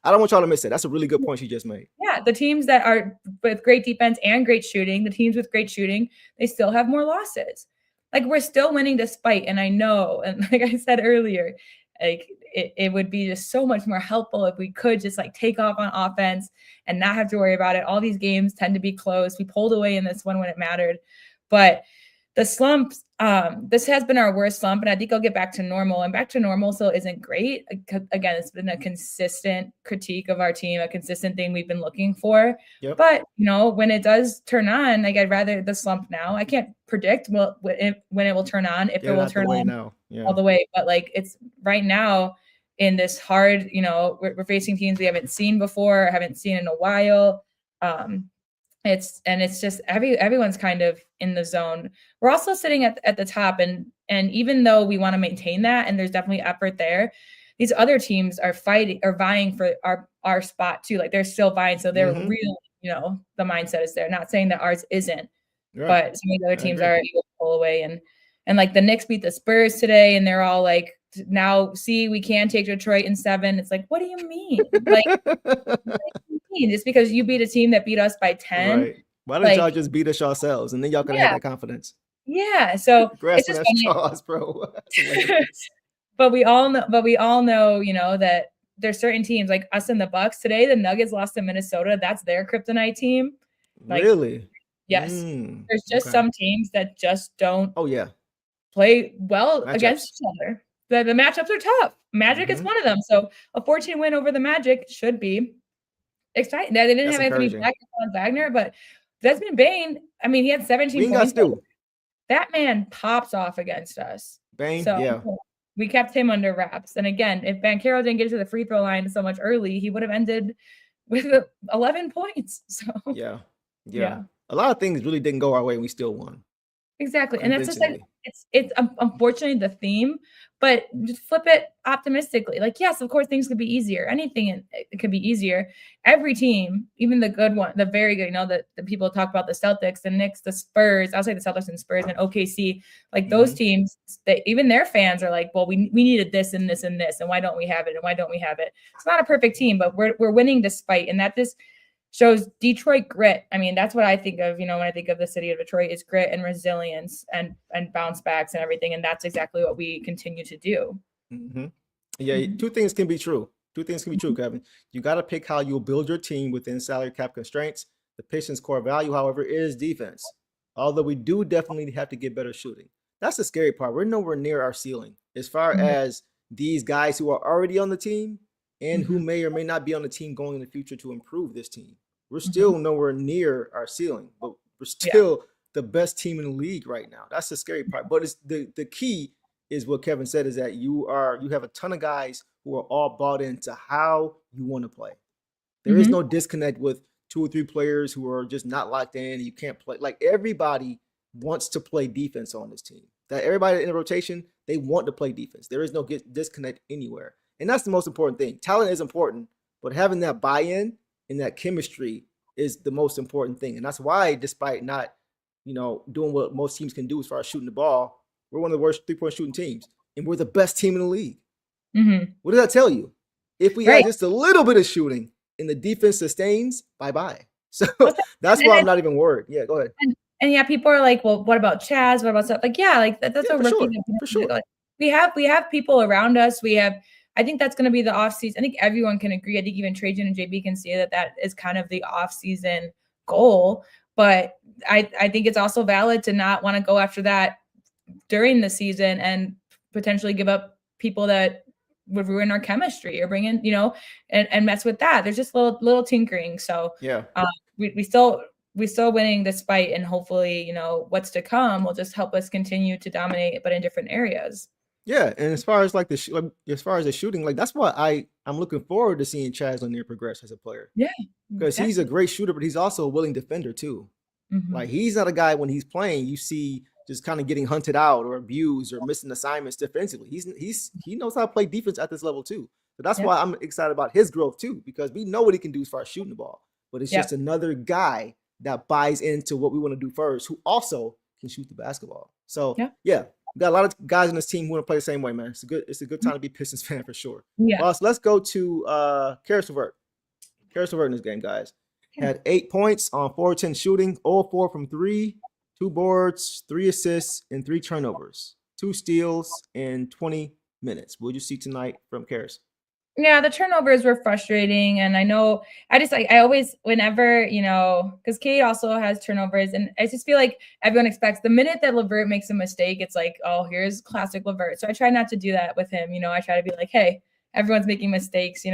I don't want y'all to miss that. That's a really good point she just made. Yeah, the teams that are with great defense and great shooting, the teams with great shooting, they still have more losses. Like we're still winning despite, and I know, and like I said earlier, like it would be just so much more helpful if we could just like take off on offense and not have to worry about it. All these games tend to be close. We pulled away in this one when it mattered, but the slumps, this has been our worst slump, and I think I'll get back to normal. And back to normal still isn't great. Again, it's been a consistent critique of our team, a consistent thing we've been looking for. But, when it does turn on, like I'd rather the slump now. I can't predict when it will turn on, if it will turn on all the way. But like it's right now in this hard, we're facing teams we haven't seen before, haven't seen in a while. It's just everyone's kind of in the zone. We're also sitting at the top, and even though we want to maintain that, and there's definitely effort there, these other teams are vying for our spot too. Like they're still vying, so they're really, the mindset is there. Not saying that ours isn't, but some of the other teams are able to pull away, and like the Knicks beat the Spurs today, and they're all like, now see, we can take Detroit in 7. It's like, what do you mean? Like, what do you mean? Just because you beat a team that beat us by 10? Right. Why don't y'all just beat us yourselves, and then y'all can have that confidence? Yeah. So it's just Charles, bro. but we all know, that there's certain teams like us and the Bucks today. The Nuggets lost to Minnesota. That's their kryptonite team. Like, really? Yes. There's just some teams that just don't. Oh yeah. Play well against each other. The matchups are tough. Magic is one of them. So a 14 win over the Magic should be exciting. They didn't have Anthony Black and Wagner, but Desmond Bane, I mean, he had 17 points. That man pops off against us. Bane, we kept him under wraps. And again, if Banchero didn't get to the free throw line so much early, he would have ended with 11 points. So Yeah. yeah. A lot of things really didn't go our way and we still won. Exactly. And that's just like Convincingly. it's unfortunately the theme, but just flip it optimistically. Like, yes, of course things could be easier. Anything it could be easier. Every team, even the good one, the very good, the people talk about the Celtics, the Knicks, the Spurs. I'll say the Celtics and Spurs and OKC, like those teams, that even their fans are like, well, we needed this and this and this, and why don't we have it? And why don't we have it? It's not a perfect team, but we're winning despite, and that just shows Detroit grit. I mean, that's what I think of, when I think of the city of Detroit, is grit and resilience and bounce backs and everything. And that's exactly what we continue to do. Yeah, two things can be true. Kevin. You got to pick how you'll build your team within salary cap constraints. The Pistons' core value, however, is defense. Although we do definitely have to get better shooting. That's the scary part. We're nowhere near our ceiling as far as these guys who are already on the team and who may or may not be on the team going in the future to improve this team. We're still nowhere near our ceiling, but we're still the best team in the league right now. That's the scary part. But it's the key is what Kevin said, is that you have a ton of guys who are all bought into how you want to play. There is no disconnect with 2 or 3 players who are just not locked in. You can't play. Like, everybody wants to play defense on this team. That everybody in the rotation, they want to play defense. There is no disconnect anywhere. And that's the most important thing. Talent is important, but having that buy-in and that chemistry is the most important thing. And that's why, despite not, doing what most teams can do as far as shooting the ball, we're one of the worst 3-point shooting teams. And we're the best team in the league. What does that tell you? If we had just a little bit of shooting and the defense sustains, bye-bye. So that's why I'm not even worried. Yeah, go ahead. And yeah, people are like, well, what about Chaz? What about stuff? Like, yeah, like that's a rookie. For sure. Like, we have people around us. I think that's going to be the offseason. I think everyone can agree. I think even Trajan and JB can see that is kind of the offseason goal. But I think it's also valid to not want to go after that during the season and potentially give up people that would ruin our chemistry or bring in, and mess with that. There's just little tinkering. So yeah, we still winning despite, and hopefully, what's to come will just help us continue to dominate, but in different areas. Yeah, and as far as like as far as the shooting, like that's why I'm looking forward to seeing Chaz Lanier progress as a player. Yeah, because he's a great shooter, but he's also a willing defender too. Like, he's not a guy when he's playing you see just kind of getting hunted out or abused or missing assignments defensively. He knows how to play defense at this level too. So that's why I'm excited about his growth too, because we know what he can do as far as shooting the ball. But it's just another guy that buys into what we want to do first, who also can shoot the basketball. So we got a lot of guys on this team who want to play the same way, man. It's a good time to be a Pistons fan for sure. Yeah. Well, so let's go to Karis LeVert. Karis LeVert in this game, guys. Had 8 points on 4-10 shooting, 0-4 from 3, 2 boards, 3 assists, and 3 turnovers, 2 steals in 20 minutes. What did you see tonight from Karis? Yeah, the turnovers were frustrating. And I know I always, whenever, because Kate also has turnovers, and I just feel like everyone expects the minute that LeVert makes a mistake, it's like, oh, here's classic LeVert. So I try not to do that with him. I try to be like, hey, everyone's making mistakes,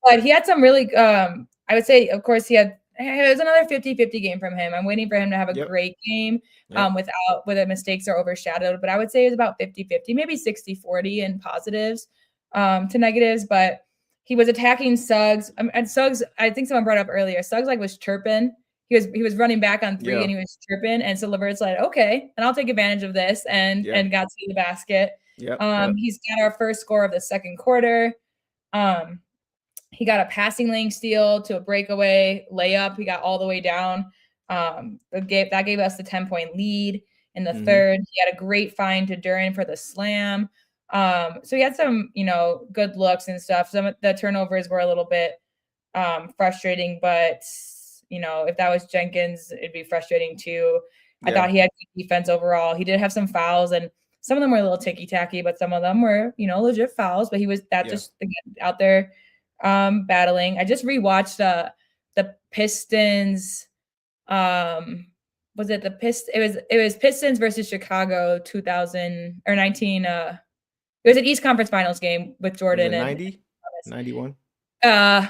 But he had some really, I would say, of course, it was another 50-50 game from him. I'm waiting for him to have a great game where the mistakes are overshadowed. But I would say it was about 50-50, maybe 60-40 in positives to negatives. But he was attacking Suggs. And Suggs, I think someone brought up earlier, Suggs was chirping. He was running back on 3 and he was chirping. And so LeVert's like, okay, and I'll take advantage of this and got to the basket. He's got our first score of the second quarter. He got a passing lane steal to a breakaway layup. He got all the way down. That gave us the 10-point lead in the third. He had a great find to Duran for the slam. So he had some, good looks and stuff. Some of the turnovers were a little bit frustrating, but if that was Jenkins, it'd be frustrating too. I thought he had good defense overall. He did have some fouls, and some of them were a little ticky-tacky, but some of them were, legit fouls. But he was just again, out there battling. I just rewatched the Pistons. Was it the Pistons? It was Pistons versus Chicago 2019. It was an East Conference Finals game with Jordan. Was it 90? 91?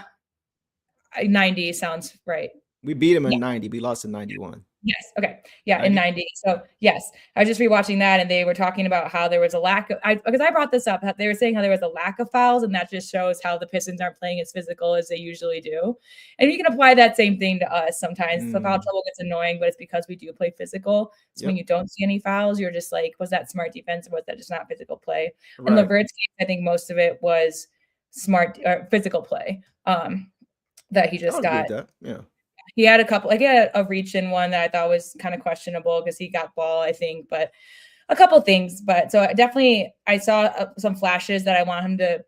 90 sounds right. We beat him in Yeah. 90. We lost in 91. Yes. Okay. Yeah, in 90. So yes, I was just rewatching that, and they were talking about how there was a lack of because I brought this up. They were saying how there was a lack of fouls, and that just shows how the Pistons aren't playing as physical as they usually do. And you can apply that same thing to us sometimes. The foul trouble gets annoying, but it's because we do play physical. So when you don't see any fouls, you're just like, was that smart defense, or was that just not physical play? Right. And Levert's game, I think most of it was smart or physical play. That he just got. That. Yeah. He had a couple, like he had a reach in one that I thought was kind of questionable because he got ball, I think, but a couple things. But so definitely, I saw some flashes that I want him to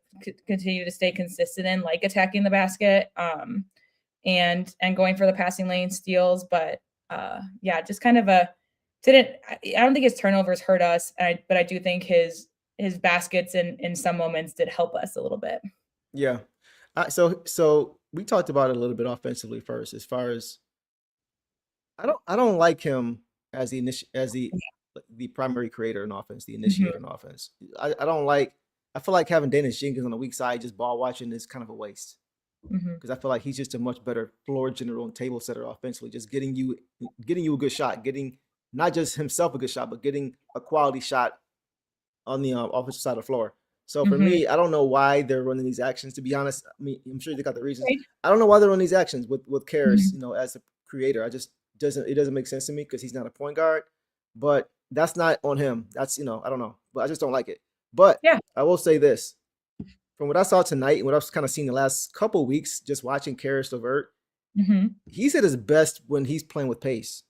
continue to stay consistent in, like attacking the basket, and going for the passing lane steals. But yeah, just kind of I don't think his turnovers hurt us, but I do think his baskets in some moments did help us a little bit. Yeah. So we talked about it a little bit offensively first, as far as I don't like him as the primary creator in offense, the initiator in offense. I feel like having Dennis Jenkins on the weak side, just ball watching, is kind of a waste. Because I feel like he's just a much better floor general and table setter offensively, just getting you a good shot, getting not just himself a good shot, but getting a quality shot on the offensive side of the floor. So for me, I don't know why they're running these actions. To be honest, I mean, I'm sure they got the reasons. Right. I don't know why they're running these actions with Karras, as a creator. It doesn't make sense to me because he's not a point guard. But that's not on him. That's I don't know, but I just don't like it. But yeah, I will say this: from what I saw tonight and what I've kind of seen the last couple of weeks, just watching Karras LeVert, he's at his best when he's playing with pace.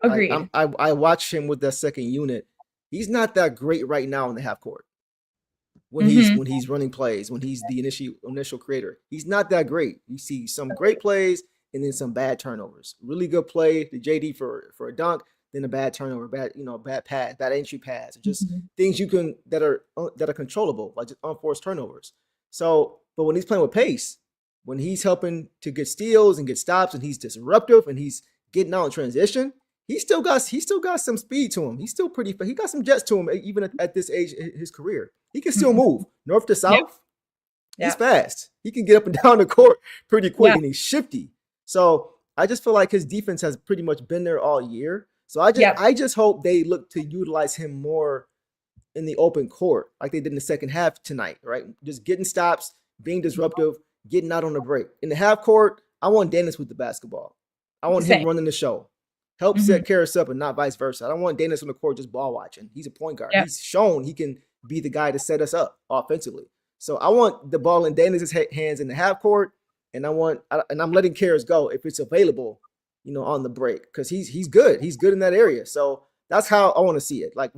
Agreed. I watch him with that second unit. He's not that great right now in the half court. When he's running plays, when he's the initial creator, he's not that great. You see some great plays and then some bad turnovers. Really good play to JD for a dunk, then a bad turnover, bad pass, bad entry pass, just things that are controllable, like just unforced turnovers. So, but when he's playing with pace, when he's helping to get steals and get stops, and he's disruptive and he's getting out in transition, he still got some speed to him. He's still pretty. He got some jets to him, even at this age in his career. He can still move north to south. He's fast. He can get up and down the court pretty quick, and he's shifty. So I just feel like his defense has pretty much been there all year. So I just hope they look to utilize him more in the open court, like they did in the second half tonight. Right, just getting stops, being disruptive, getting out on the break. In the half court, I want Dennis with the basketball. I want him running the show. Help set Karras up and not vice versa. I don't want Dennis on the court just ball watching. He's a point guard. He's shown he can be the guy to set us up offensively. So I want the ball in Dennis's hands in the half court, and I'm letting Karras go if it's available, on the break, because he's good. He's good in that area. So that's how I want to see it. Like,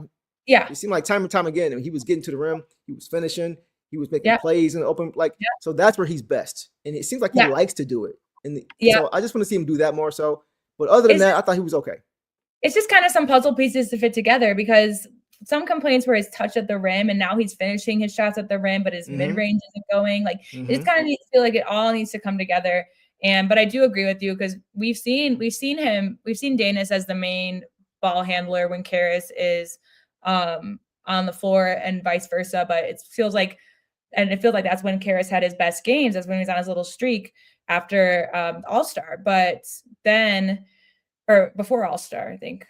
it seemed like time and time again, and he was getting to the rim, he was finishing, he was making plays in the open, so that's where he's best, and it seems like he likes to do it. So I just want to see him do that more so. But other than that, I thought he was okay. It's just kind of some puzzle pieces to fit together, because some complaints were his touch at the rim, and now he's finishing his shots at the rim, but his mid-range isn't going. Like, it just kind of needs to feel like it all needs to come together. But I do agree with you, because we've seen Danis as the main ball handler when Karras is on the floor and vice versa. But it feels like that's when Karras had his best games. That's when he was on his little streak after All-Star. But then, or before All-Star, I think.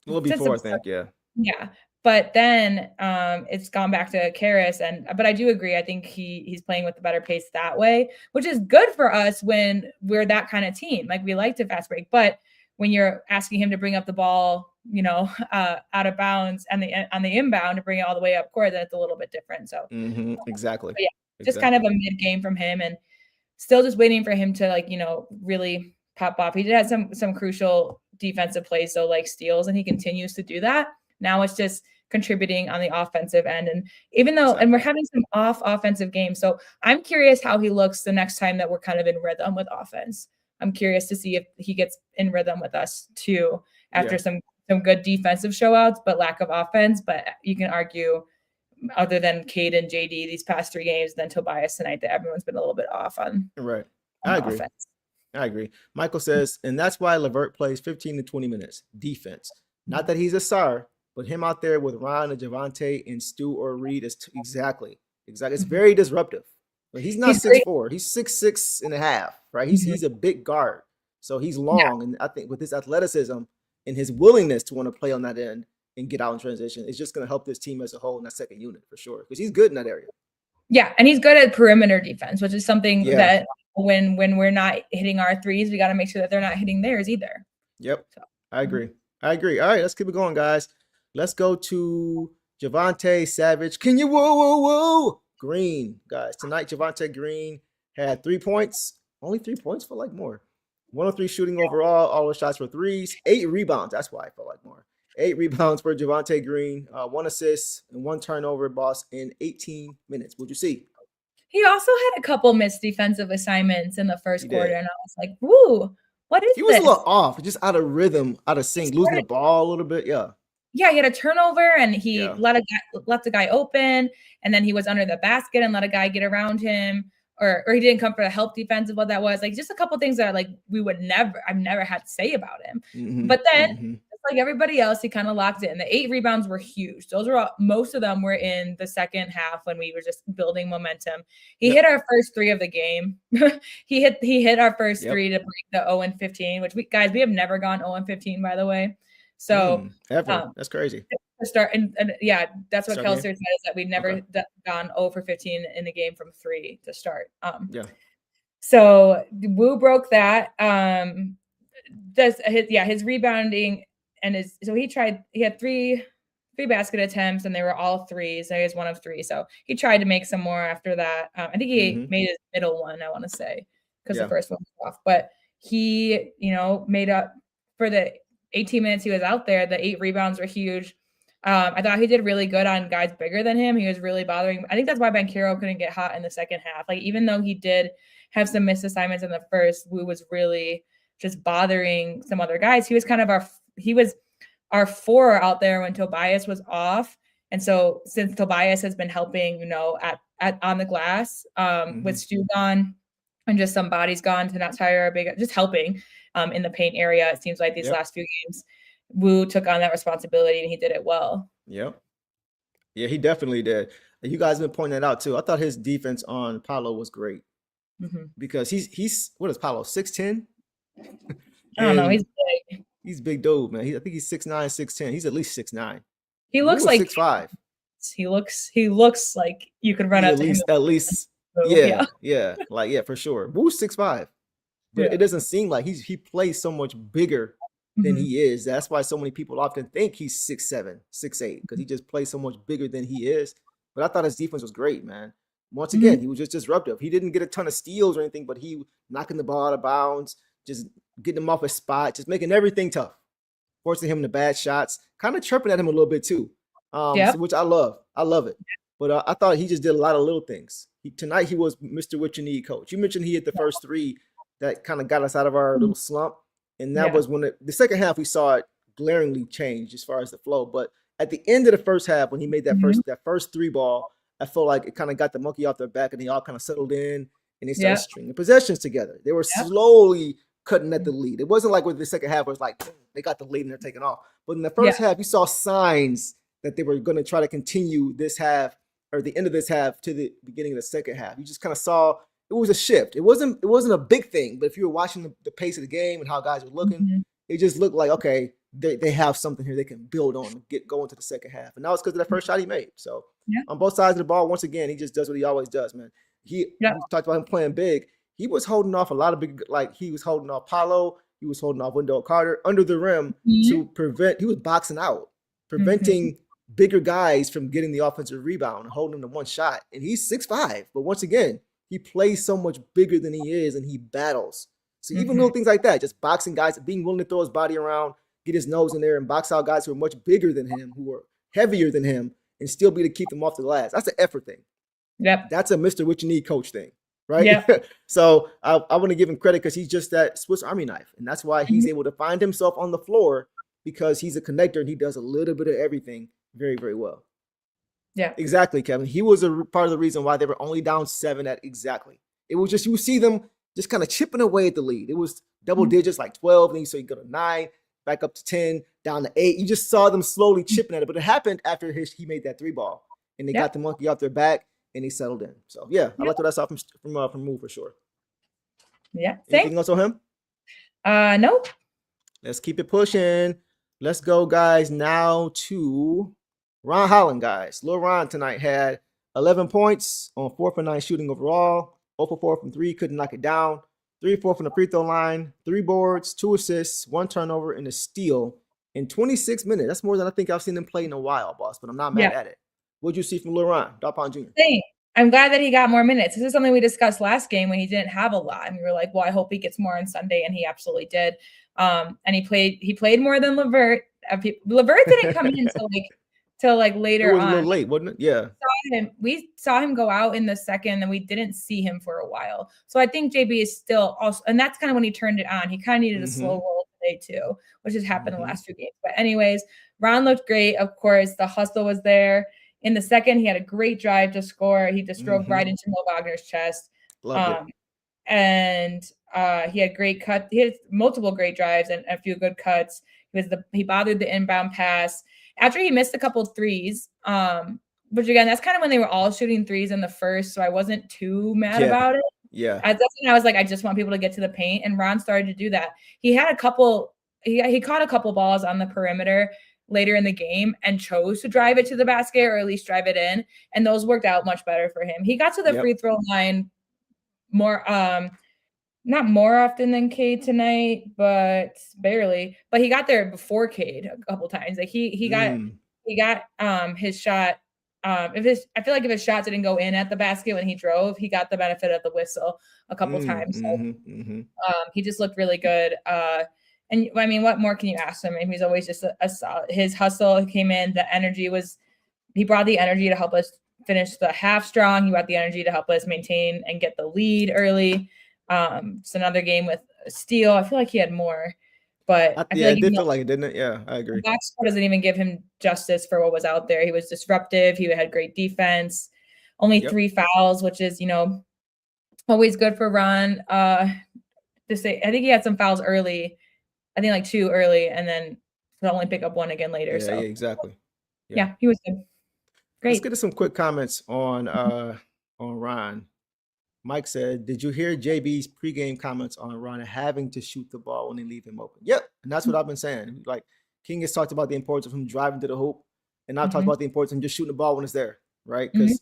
A little before, I think, yeah. Yeah. But then it's gone back to Karras, but I do agree. I think he's playing with a better pace that way, which is good for us when we're that kind of team. Like, we like to fast break, but when you're asking him to bring up the ball, out of bounds and on the inbound to bring it all the way up court, then it's a little bit different. So exactly. Yeah, just kind of a mid game from him, and still just waiting for him to really pop off. He did have some crucial defensive plays, so like steals, and he continues to do that. Now it's just contributing on the offensive end. And even though, and we're having some offensive games. So I'm curious how he looks the next time that we're kind of in rhythm with offense. I'm curious to see if he gets in rhythm with us too, after some good defensive showouts, but lack of offense. But you can argue, other than Cade and JD these past 3 games, then Tobias tonight, that everyone's been a little bit off on. Right. I agree. Offense. I agree. Michael says, and that's why LeVert plays 15 to 20 minutes defense. Not that he's a star, but him out there with Ron and Javante and Stu or Reed is exactly. It's very disruptive. But he's not 6'4". He's 6'6" and a half, right? He's a big guard. So he's long, and I think with his athleticism and his willingness to want to play on that end and get out in transition, it's just going to help this team as a whole in that second unit for sure, because he's good in that area. Yeah, and he's good at perimeter defense, which is something that when we're not hitting our threes, we got to make sure that they're not hitting theirs either. Yep, so, I agree. All right, let's keep it going, guys. Let's go to Javonte Savage. Can you woo Green, guys? Tonight, Javonte Green had 3 points. Only 3 points, felt like more. 103 shooting overall. All the shots were threes. 8 rebounds. That's why I felt like more. 8 rebounds for Javonte Green. 1 assist and 1 turnover, boss, in 18 minutes. What'd you see? He also had a couple missed defensive assignments in the first quarter, and I was like, "Woo, what is this?" He was a little off, just out of rhythm, out of sync, losing the ball a little bit. Yeah, he had a turnover, and he left a guy open, and then he was under the basket and let a guy get around him, or he didn't come for the help defensive. What that was, like, just a couple things that like I've never had to say about him. But then, like everybody else, he kind of locked it. And the 8 rebounds were huge. Those were most of them were in the second half when we were just building momentum. He hit our first 3 of the game. he hit our first 3 to break the 0-15, which we have never gone 0-15, by the way. So ever. That's crazy. To start and yeah, that's what Kelser said, is that we've never gone 0-15 in a game from 3 to start. So Wu broke that. His rebounding. And he had three basket attempts, and they were all threes. So he was 1 of 3. So he tried to make some more after that. I think he made his middle one, I want to say, because the first one was off. But he, made up for the 18 minutes he was out there. The 8 rebounds were huge. I thought he did really good on guys bigger than him. He was really bothering. I think that's why Banchero couldn't get hot in the second half. Like, even though he did have some missed assignments in the first, Wu was really just bothering some other guys. He was our 4 out there when Tobias was off. And so since Tobias has been helping, on the glass, with Stu gone and just some bodies gone to not tire just helping in the paint area, it seems like these last few games, Wu took on that responsibility and he did it well. Yep. Yeah, he definitely did. And you guys have been pointing that out too. I thought his defense on Paolo was great because he's what is Paolo, 6'10"? I don't know. He's big. He's big dude, man. I think he's 6'9", 6'10". He's at least 6'9". He looks like 6'5". He looks like you could run up to him. At least, yeah. Like, yeah, for sure. Wu's 6'5", but it doesn't seem like he plays so much bigger than he is. That's why so many people often think he's 6'7", 6'8", because he just plays so much bigger than he is. But I thought his defense was great, man. Once again, he was just disruptive. He didn't get a ton of steals or anything, but he knocking the ball out of bounds, just getting him off his spot, just making everything tough, forcing him to bad shots, kind of chirping at him a little bit too, which I love. I love it. But I thought he just did a lot of little things. Tonight he was Mr. What You Need coach. You mentioned he hit the first 3 that kind of got us out of our little slump. And that was when the second half we saw it glaringly change as far as the flow. But at the end of the first half, when he made that first 3 ball, I felt like it kind of got the monkey off their back and they all kind of settled in and they started stringing possessions together. They were slowly cutting at the lead. It wasn't like with the second half where it's like they got the lead and they're taking off. But in the first half, you saw signs that they were going to try to continue this half or the end of this half to the beginning of the second half. You just kind of saw it was a shift. It wasn't a big thing, but if you were watching the pace of the game and how guys were looking, it just looked like, okay, they have something here they can build on and get going to the second half. And that was because of that first shot he made. So on both sides of the ball, once again, he just does what he always does, man. We talked about him playing big. He was holding off a lot of big, like he was holding off Paolo. He was holding off Wendell Carter under the rim to prevent, he was boxing out, preventing bigger guys from getting the offensive rebound, holding them to one shot. And he's 6'5", but once again, he plays so much bigger than he is and he battles. So even little things like that, just boxing guys, being willing to throw his body around, get his nose in there and box out guys who are much bigger than him, who are heavier than him, and still be to keep them off the glass. That's an effort thing. Yep. That's a Mr. What You Need coach thing. Right. Yep. So I want to give him credit because he's just that Swiss Army knife. And that's why he's able to find himself on the floor, because he's a connector and he does a little bit of everything very, very well. Yeah, exactly, Kevin. He was a part of the reason why they were only down 7 at exactly. It was just, you would see them just kind of chipping away at the lead. It was double digits, like 12, and so you go to 9, back up to 10, down to 8. You just saw them slowly chipping at it. But it happened after he made that 3 ball and they got the monkey off their back. And he settled in. So I like what I saw from Move for sure. Yeah. Anything else on him? Nope. Let's keep it pushing. Let's go, guys, now to Ron Holland, guys. Lil Ron tonight had 11 points on 4 for 9 shooting overall. 0 for 4 from 3, couldn't knock it down. 3 for 4 from the free throw line. 3 boards, 2 assists, 1 turnover, and a steal in 26 minutes. That's more than I think I've seen him play in a while, boss, but I'm not mad at it. What'd you see from Lil Ron, Dog Pound Jr.? Same. I'm glad that he got more minutes. This is something we discussed last game when he didn't have a lot. And we were like, well, I hope he gets more on Sunday. And he absolutely did. And he played more than LeVert. LeVert didn't come in till later on. It was a little late, wasn't it? Yeah. We saw him go out in the second, and we didn't see him for a while. So I think JB is still also, and that's kind of when he turned it on. He kind of needed a slow roll today too, which has happened in the last 2 games. But anyways, Ron looked great. Of course, the hustle was there. In the second, he had a great drive to score. He just drove right into Mo Wagner's chest. Loved it. And he had great cut. He had multiple great drives and a few good cuts. He bothered the inbound pass. After he missed a couple threes, which again, that's kind of when they were all shooting threes in the first, so I wasn't too mad about it. Yeah. That's when I was like, I just want people to get to the paint, and Ron started to do that. He had a couple. He caught a couple balls on the perimeter later in the game and chose to drive it to the basket or at least drive it in, and those worked out much better for him. He got to the free throw line more, not more often than Cade tonight, but barely. But he got there before Cade a couple times. Like he got his shot. I feel like if his shot didn't go in at the basket when he drove, he got the benefit of the whistle a couple times. So, he just looked really good. And I mean, what more can you ask him? I mean, he's always just a solid. His hustle came in. The energy he brought the energy to help us finish the half strong. He brought the energy to help us maintain and get the lead early. It's another game with a steal. I feel like he had more, but I feel like it did feel like it, didn't it? Yeah, I agree. The box score doesn't even give him justice for what was out there. He was disruptive. He had great defense. Only 3 fouls, which is, always good for Ron. I think he had some fouls early. I think like 2 early, and then he'll only pick up 1 again later. Yeah, exactly. Yeah, he was good. Great. Let's get to some quick comments on Ron. Mike said, "Did you hear JB's pregame comments on Ron having to shoot the ball when they leave him open?" Yep, and that's what I've been saying. Like King has talked about the importance of him driving to the hoop, and I've talked about the importance of him just shooting the ball when it's there, right? Because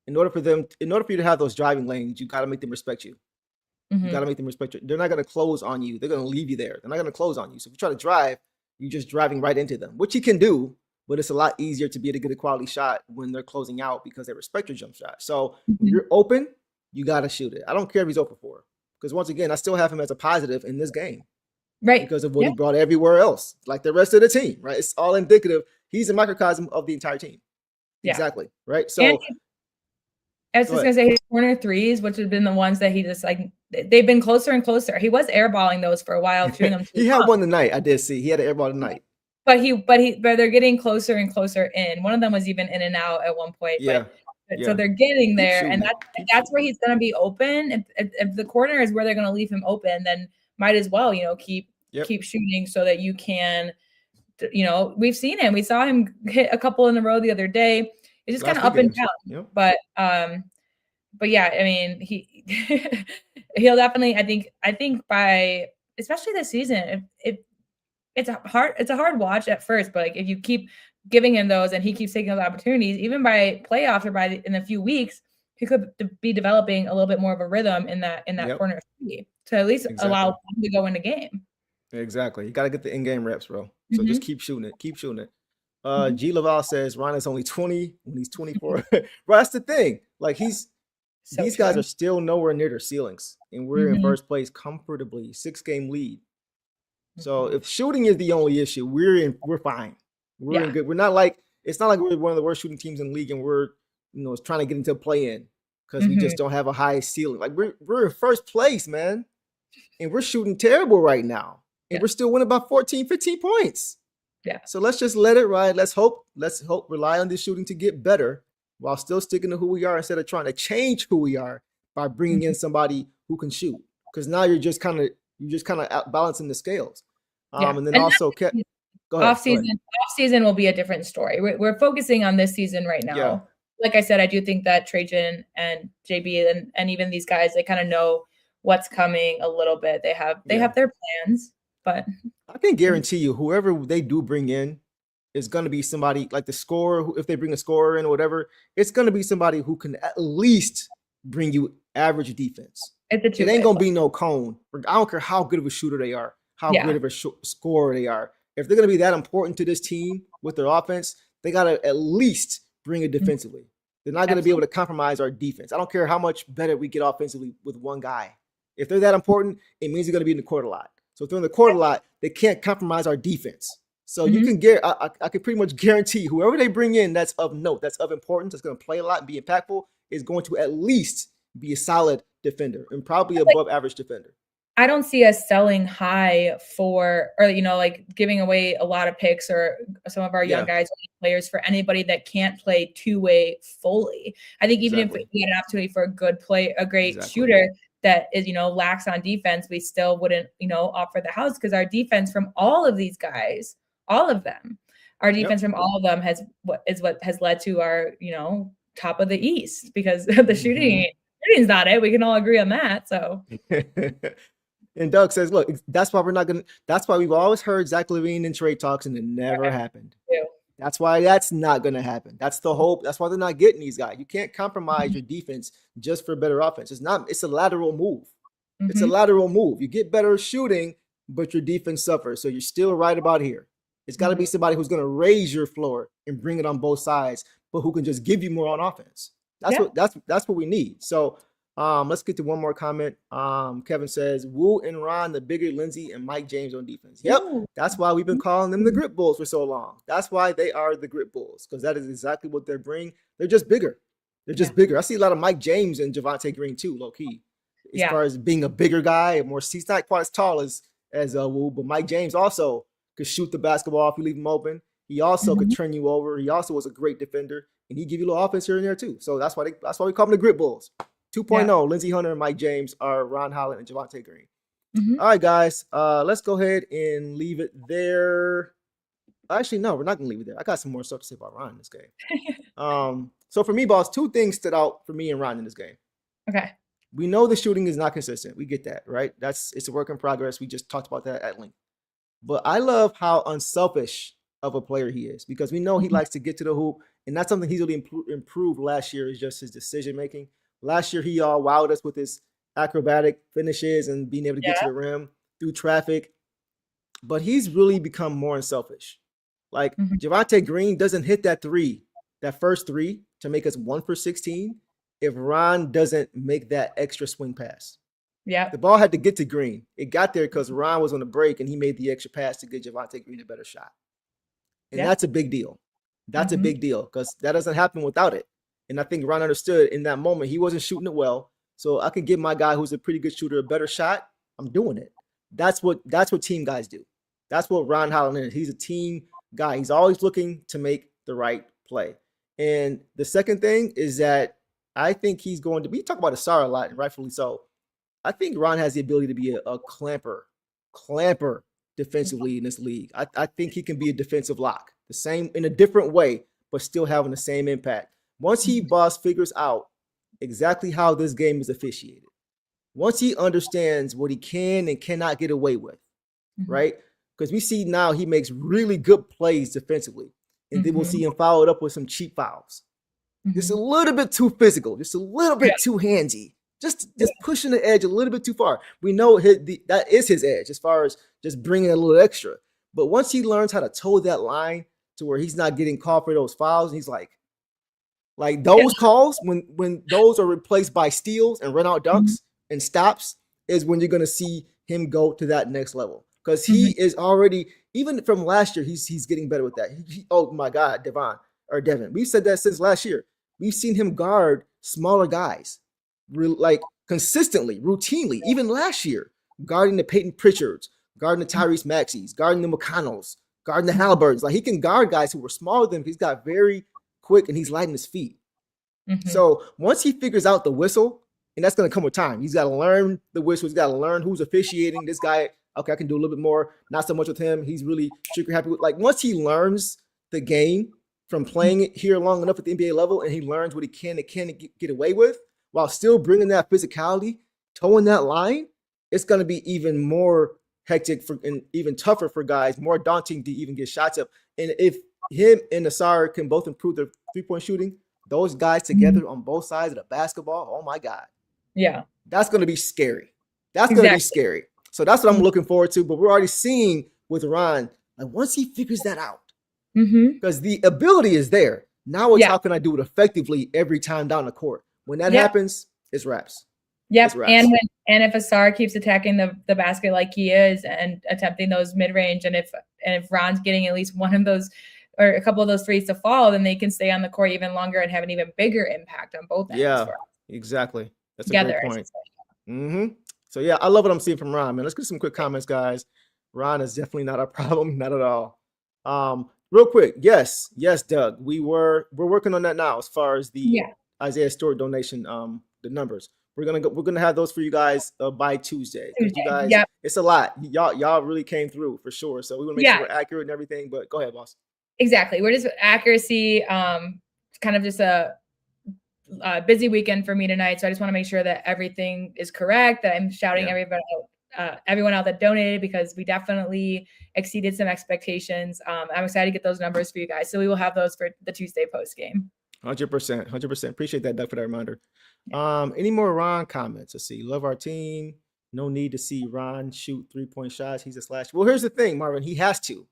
in order for you to have those driving lanes, you got to make them respect you. You got to make them respect you. They're not going to close on you. They're going to leave you there. They're not going to close on you. So if you try to drive, you're just driving right into them, which you can do, but it's a lot easier to be able to get a quality shot when they're closing out because they respect your jump shot. So when you're open, you got to shoot it. I don't care if he's open for it, because once again, I still have him as a positive in this game. Right. Because of what he brought everywhere else, like the rest of the team, right? It's all indicative. He's a microcosm of the entire team. Yeah. Exactly. Right. So I was just going to say his corner threes, which have been the ones that he just they've been closer and closer. He was airballing those for a while. He had one tonight. I did see. He had an airball tonight. But they're getting closer and closer in. One of them was even in and out at one point. Yeah. So they're getting there, and that's where he's going to be open. If the corner is where they're going to leave him open, then might as well, keep shooting so that you can, we've seen him. We saw him hit a couple in a row the other day. It's just kind of up and down. Yep. But yeah, I mean, he'll definitely. I think by especially this season, it's a hard watch at first, but if you keep giving him those and he keeps taking those opportunities, even by playoffs or in a few weeks, he could be developing a little bit more of a rhythm in that corner three to at least allow him to go in the game. Exactly. You got to get the in-game reps, bro. So just keep shooting it. Keep shooting it. G. Laval says Ron is only 20 when he's 24. Bro, that's the thing. Like these guys are still nowhere near their ceilings, and we're in first place comfortably, 6-game lead. So if shooting is the only issue, we're fine. We're in good. We're not like it's not like we're one of the worst shooting teams in the league, and we're trying to get into a play-in because we just don't have a high ceiling. Like we're in first place, man, and we're shooting terrible right now, and we're still winning by 14, 15 points. Yeah. So let's just let it ride. Let's hope. Rely on this shooting to get better while still sticking to who we are instead of trying to change who we are by bringing in somebody who can shoot. Because now you're just kind of balancing the scales. And then also go ahead. Off season will be a different story. We're focusing on this season right now. Yeah. Like I said, I do think that Trajan and JB and even these guys, they kind of know what's coming a little bit. They have their plans, but I can guarantee you, whoever they do bring in is going to be somebody like the scorer. If they bring a scorer in or whatever, it's going to be somebody who can at least bring you average defense. it's It ain't going to be no cone. I don't care how good of a shooter they are, how good of a scorer they are. If they're going to be that important to this team with their offense, they got to at least bring it defensively. They're not going to be able to compromise our defense. I don't care how much better we get offensively with one guy. If they're that important, it means they're going to be in the court a lot. So if they're in the court a lot, they can't compromise our defense. So you can get, I can pretty much guarantee whoever they bring in that's of note, that's of importance, that's going to play a lot and be impactful, is going to at least be a solid defender and probably above average defender. I don't see us selling high for, or, like giving away a lot of picks or some of our young guys, players for anybody that can't play two-way fully. I think even if we had an opportunity for a great shooter that is, lacks on defense, we still wouldn't, offer the house, because our defense from all of these guys, all of them, our defense from all of them what has led to our, top of the East, because the shooting's not it. We can all agree on that. So. And Doug says, look, that's why we've always heard Zach LaVine in trade talks and it never happened. That's why that's not going to happen. That's the hope. That's why they're not getting these guys. You can't compromise your defense just for better offense. It's a lateral move. It's a lateral move. You get better shooting, but your defense suffers. So you're still right about here. It's got to be somebody who's going to raise your floor and bring it on both sides, but who can just give you more on offense. That's what we need. So let's get to one more comment. Kevin says, Wu and Ron, the bigger Lindsey and Mike James on defense. Yep. That's why we've been calling them the Grit Bulls for so long. That's why they are the Grit Bulls, because that is exactly what they bring. They're just bigger. They're just bigger. I see a lot of Mike James and Javonte Green too, low key. As far as being a bigger guy, he's not quite as tall as Wu, but Mike James also could shoot the basketball if you leave him open. He also could turn you over. He also was a great defender, and he give you a little offense here and there too. So that's why we call them the Grit Bulls. 2.0, Lindsey Hunter and Mike James are Ron Holland and Javonte Green. All right, guys, let's go ahead and leave it there. Actually, no, we're not going to leave it there. I got some more stuff to say about Ron in this game. So for me, boss, two things stood out for me and Ron in this game. Okay. We know the shooting is not consistent. We get that, right? It's a work in progress. We just talked about that at length. But I love how unselfish of a player he is, because we know he likes to get to the hoop, and that's something he's really improved last year, is just his decision-making. Last year, he wowed us with his acrobatic finishes and being able to get to the rim through traffic. But he's really become more unselfish. Like Javonte Green doesn't hit that first three to make us 1 for 16 if Ron doesn't make that extra swing pass. Yeah, the ball had to get to Green. It got there because Ron was on the break and he made the extra pass to get Javonte Green a better shot. And that's a big deal. That's a big deal, because that doesn't happen without it. And I think Ron understood in that moment he wasn't shooting it well. So I can give my guy who's a pretty good shooter a better shot. I'm doing it. That's what team guys do. That's what Ron Holland is. He's a team guy. He's always looking to make the right play. And the second thing is that I think he's going to be talking about Asar a lot, and rightfully so. I think Ron has the ability to be a clamper defensively in this league. I think he can be a defensive lock, the same in a different way, but still having the same impact. Once boss figures out exactly how this game is officiated, once he understands what he can and cannot get away with, right? Because we see now he makes really good plays defensively, and then we'll see him followed up with some cheap fouls. Just a little bit too physical, just a little bit too handsy, just pushing the edge a little bit too far. We know that is his edge as far as just bringing a little extra. But once he learns how to toe that line to where he's not getting called for those fouls, he's like those calls, when those are replaced by steals and run out dunks and stops, is when you're going to see him go to that next level. Because he is already, even from last year, he's getting better with that. Oh my God, Devin. We've said that since last year. We've seen him guard smaller guys, consistently, routinely, even last year, guarding the Peyton Pritchards, guarding the Tyrese Maxeys, guarding the McConnells, guarding the Halliburtons. Like, he can guard guys who were smaller than him. He's got very quick and he's light on his feet. So once he figures out the whistle, and that's going to come with time, he's got to learn the whistle. He's got to learn who's officiating. This guy, okay, I can do a little bit more, not so much with him. He's really super happy with, once he learns the game from playing it here long enough at the NBA level, and he learns what he can and can't get away with while still bringing that physicality, towing that line, it's going to be even more hectic and even tougher for guys, more daunting to even get shots up. And if him and Nassar can both improve their 3-point shooting, those guys together on both sides of the basketball, oh my God. Yeah. That's going to be scary. That's going to be scary. So that's what I'm looking forward to. But we're already seeing with Ron, like once he figures that out, because the ability is there. Now it's how can I do it effectively every time down the court? When that happens, it's wraps. Yep. And if Asar keeps attacking the basket like he is and attempting those mid-range, and if Ron's getting at least one of those or a couple of those threes to fall, then they can stay on the court even longer and have an even bigger impact on both ends. Yeah, exactly. That's Together, a great point. So yeah, I love what I'm seeing from Ron, man. Let's get some quick comments, guys. Ron is definitely not a problem, not at all. Real quick, yes, Doug. We're working on that now as far as the Isaiah Stewart donation, the numbers. We're gonna have those for you guys by Tuesday. You guys, it's a lot. Y'all really came through for sure. So we want to make sure we're accurate and everything. But go ahead, boss. Exactly. We're just accuracy. Kind of just a busy weekend for me tonight. So I just want to make sure that everything is correct. That I'm shouting everyone out that donated, because we definitely exceeded some expectations. I'm excited to get those numbers for you guys. So we will have those for the Tuesday post game. 100%. Appreciate that, Doug, for that reminder. Any more Ron comments? Let's see. Love our team. No need to see Ron shoot 3-point shots. He's a slash. Well, here's the thing, Marvin. He has to.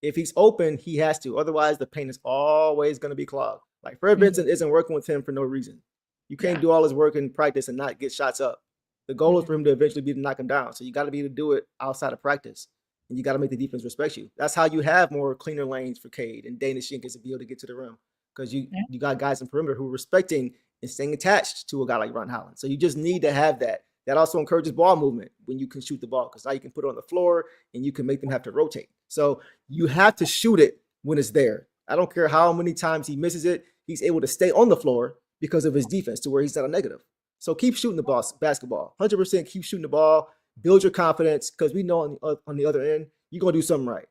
If he's open, he has to. Otherwise, the paint is always going to be clogged. Like Fred Vincent isn't working with him for no reason. You can't do all his work in practice and not get shots up. The goal is for him to eventually be to knock him down. So you got to be able to do it outside of practice. And you got to make the defense respect you. That's how you have more cleaner lanes for Cade and Dana Shinkins to be able to get to the rim. Because you got guys in perimeter who are respecting and staying attached to a guy like Ron Holland. So you just need to have that. That also encourages ball movement when you can shoot the ball, because now you can put it on the floor and you can make them have to rotate. So you have to shoot it when it's there. I don't care how many times he misses it. He's able to stay on the floor because of his defense to where he's not a negative. So keep shooting the basketball. 100% keep shooting the ball. Build your confidence, because we know on the other end, you're going to do something right.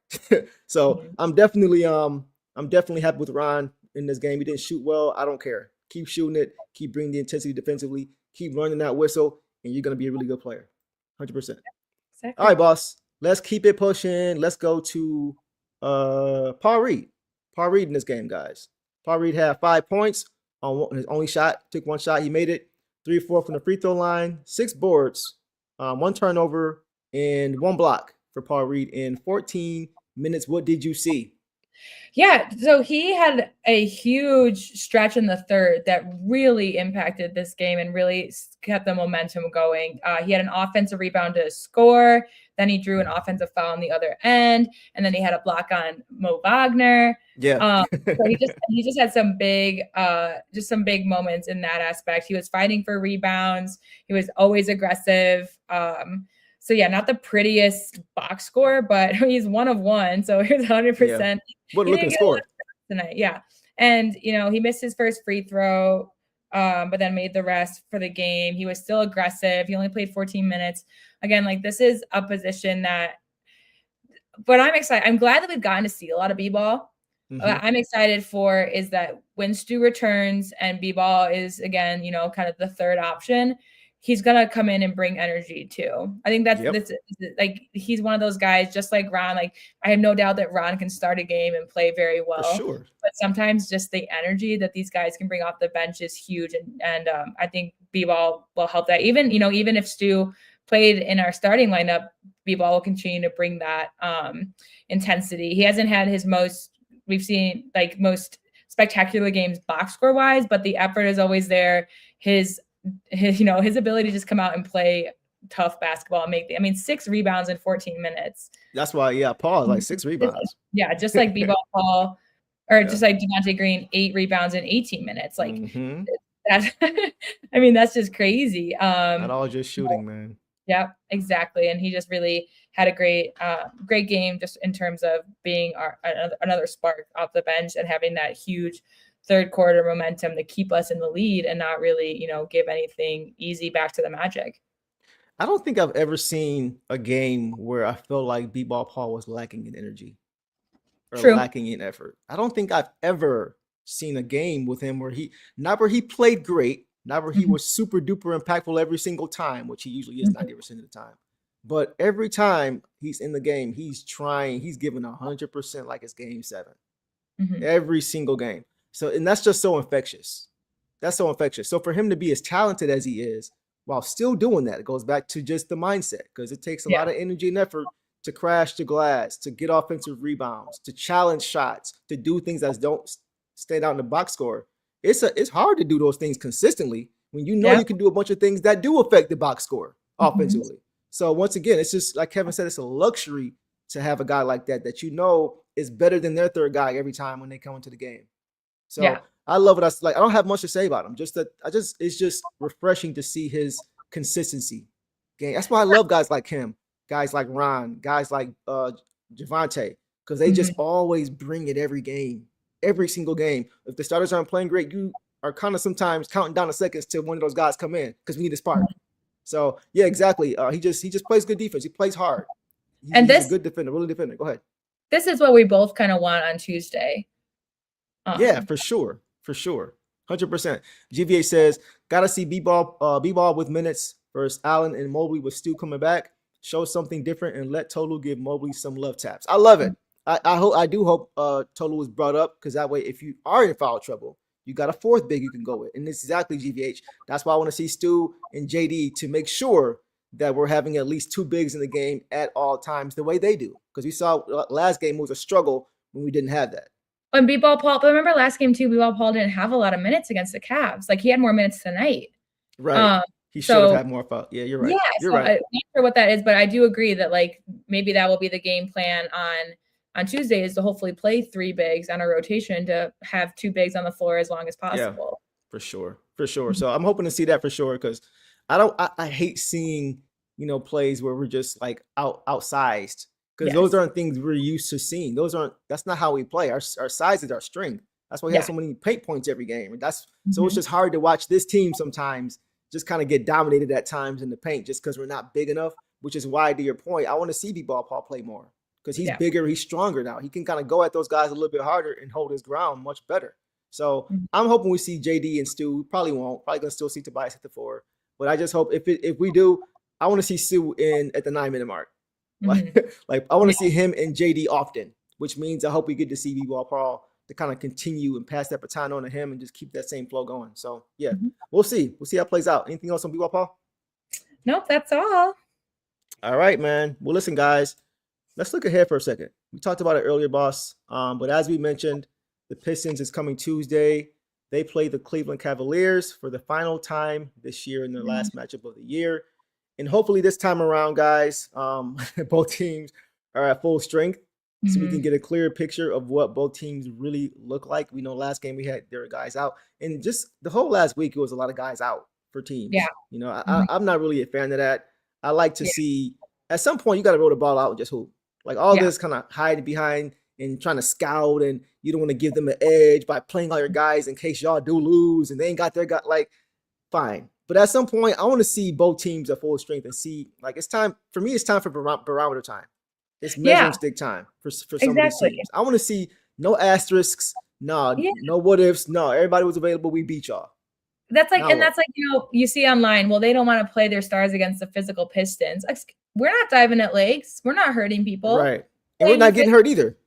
So I'm definitely happy with Ron in this game. He didn't shoot well. I don't care. Keep shooting it. Keep bringing the intensity defensively. Keep running that whistle, and you're going to be a really good player. 100%. Exactly. All right, boss. Let's keep it pushing. Let's go to Paul Reed. Paul Reed in this game, guys. Paul Reed had 5 points on his only shot. Took one shot. He made it. 3-4 from the free throw line. 6 boards. 1 turnover and 1 block for Paul Reed in 14 minutes. What did you see? Yeah, so he had a huge stretch in the third that really impacted this game and really kept the momentum going. He had an offensive rebound to score. Then he drew an offensive foul on the other end, and then he had a block on Mo Wagner. Yeah. So he just had some big moments in that aspect. He was fighting for rebounds. He was always aggressive. So yeah, not the prettiest box score, but he's 1 of 1. So here's 100%. What looking score tonight? Yeah, and he missed his first free throw, but then made the rest for the game. He was still aggressive. He only played 14 minutes. Again, like this is a position that. But I'm excited. I'm glad that we've gotten to see a lot of b-ball. I'm excited for is that when Stu returns and b-ball is again, kind of the third option. He's gonna come in and bring energy too. I think that's like he's one of those guys, just like Ron. Like I have no doubt that Ron can start a game and play very well. For sure. But sometimes just the energy that these guys can bring off the bench is huge, and I think b-ball will help that. Even even if Stu played in our starting lineup, b-ball will continue to bring that intensity. He hasn't had his most spectacular games box score wise, but the effort is always there. His ability to just come out and play tough basketball and make 6 rebounds in 14 minutes. That's why, Paul is like 6 rebounds. Yeah, just like b-ball Paul, or just like Devontae Green, 8 rebounds in 18 minutes. Like that's, that's just crazy. Not all just shooting, man. Yeah, exactly. And he just really had a great game, just in terms of being another spark off the bench and having that huge third quarter momentum to keep us in the lead and not really, give anything easy back to the Magic. I don't think I've ever seen a game where I felt like b-ball Paul was lacking in energy or lacking in effort. I don't think I've ever seen a game with him where he played great, Not where he was super duper impactful every single time, which he usually is 90% of the time. But every time he's in the game, he's trying, he's giving 100% like it's game 7. Every single game. So, and that's just so infectious. That's so infectious. So for him to be as talented as he is while still doing that, it goes back to just the mindset, because it takes a lot of energy and effort to crash the glass, to get offensive rebounds, to challenge shots, to do things that don't stand out in the box score. It's hard to do those things consistently when you know you can do a bunch of things that do affect the box score offensively. So once again, it's just like Kevin said, it's a luxury to have a guy like that you know is better than their third guy every time when they come into the game. So I love it. I don't have much to say about him. It's just refreshing to see his consistency. Game. That's why I love guys like him, guys like Ron, guys like Javante, because they just always bring it every game, every single game. If the starters aren't playing great, you are kind of sometimes counting down the seconds till one of those guys come in because we need a spark. So yeah, exactly. He just plays good defense. He plays hard. He's a good defender, really defender. Go ahead. This is what we both kind of want on Tuesday. Yeah, for sure. 100%. GVA says, gotta see B-ball with minutes versus Allen and Mobley with Stu coming back. Show something different and let Tolu give Mobley some love taps. I love it. I do hope Tolu was brought up, because that way, if you are in foul trouble, you got a fourth big you can go with. And it's exactly GVH. That's why I want to see Stu and JD to make sure that we're having at least 2 bigs in the game at all times the way they do. Because we saw last game was a struggle when we didn't have that. And B-ball Paul, but remember last game too, B-ball Paul didn't have a lot of minutes against the Cavs. Like, he had more minutes tonight. Right. He should have had more foul. Yeah, you're right. Yeah, you're so right. I'm not sure what that is, but I do agree that like maybe that will be the game plan on Tuesday, is to hopefully play 3 bigs on a rotation to have 2 bigs on the floor as long as possible. Yeah, for sure. So I'm hoping to see that for sure, because I hate seeing, plays where we're just like outsized, because those aren't things we're used to seeing. That's not how we play. Our size is our strength. That's why we have so many paint points every game. And so it's just hard to watch this team sometimes just kind of get dominated at times in the paint just because we're not big enough, which is why, to your point, I want to see B-ball Paul play more, because he's bigger, he's stronger now. He can kind of go at those guys a little bit harder and hold his ground much better. So I'm hoping we see JD and Stu. We probably won't. Probably gonna still see Tobias at the 4. But I just hope if we do, I want to see Stu at the 9-minute mark. Like I want to see him and JD often, which means I hope we get to see B-ball Paul to kind of continue and pass that baton on to him and just keep that same flow going. So yeah, we'll see. We'll see how it plays out. Anything else on B-ball Paul? Nope, that's all. All right, man. Well, listen, guys, let's look ahead for a second. We talked about it earlier, boss. But as we mentioned, the Pistons is coming Tuesday. They play the Cleveland Cavaliers for the final time this year in their last matchup of the year. And hopefully this time around, guys, both teams are at full strength, so we can get a clearer picture of what both teams really look like. We know last game there were guys out. And just the whole last week, it was a lot of guys out for teams. Yeah. I'm not really a fan of that. I like to see, at some point, you got to roll the ball out and just hoop. Like all this kind of hiding behind and trying to scout, and you don't want to give them an edge by playing all your guys in case y'all do lose and they ain't got their guy. Like, fine. But at some point, I want to see both teams at full strength and see, like, it's time for me. It's time for barometer time. It's measuring stick time for some of these teams. I want to see no asterisks, no what ifs, no. Everybody was available. We beat y'all. That's like, that's like, you see online, well, they don't want to play their stars against the physical Pistons. We're not diving at legs. We're not hurting people. Right. And we're not getting hurt either.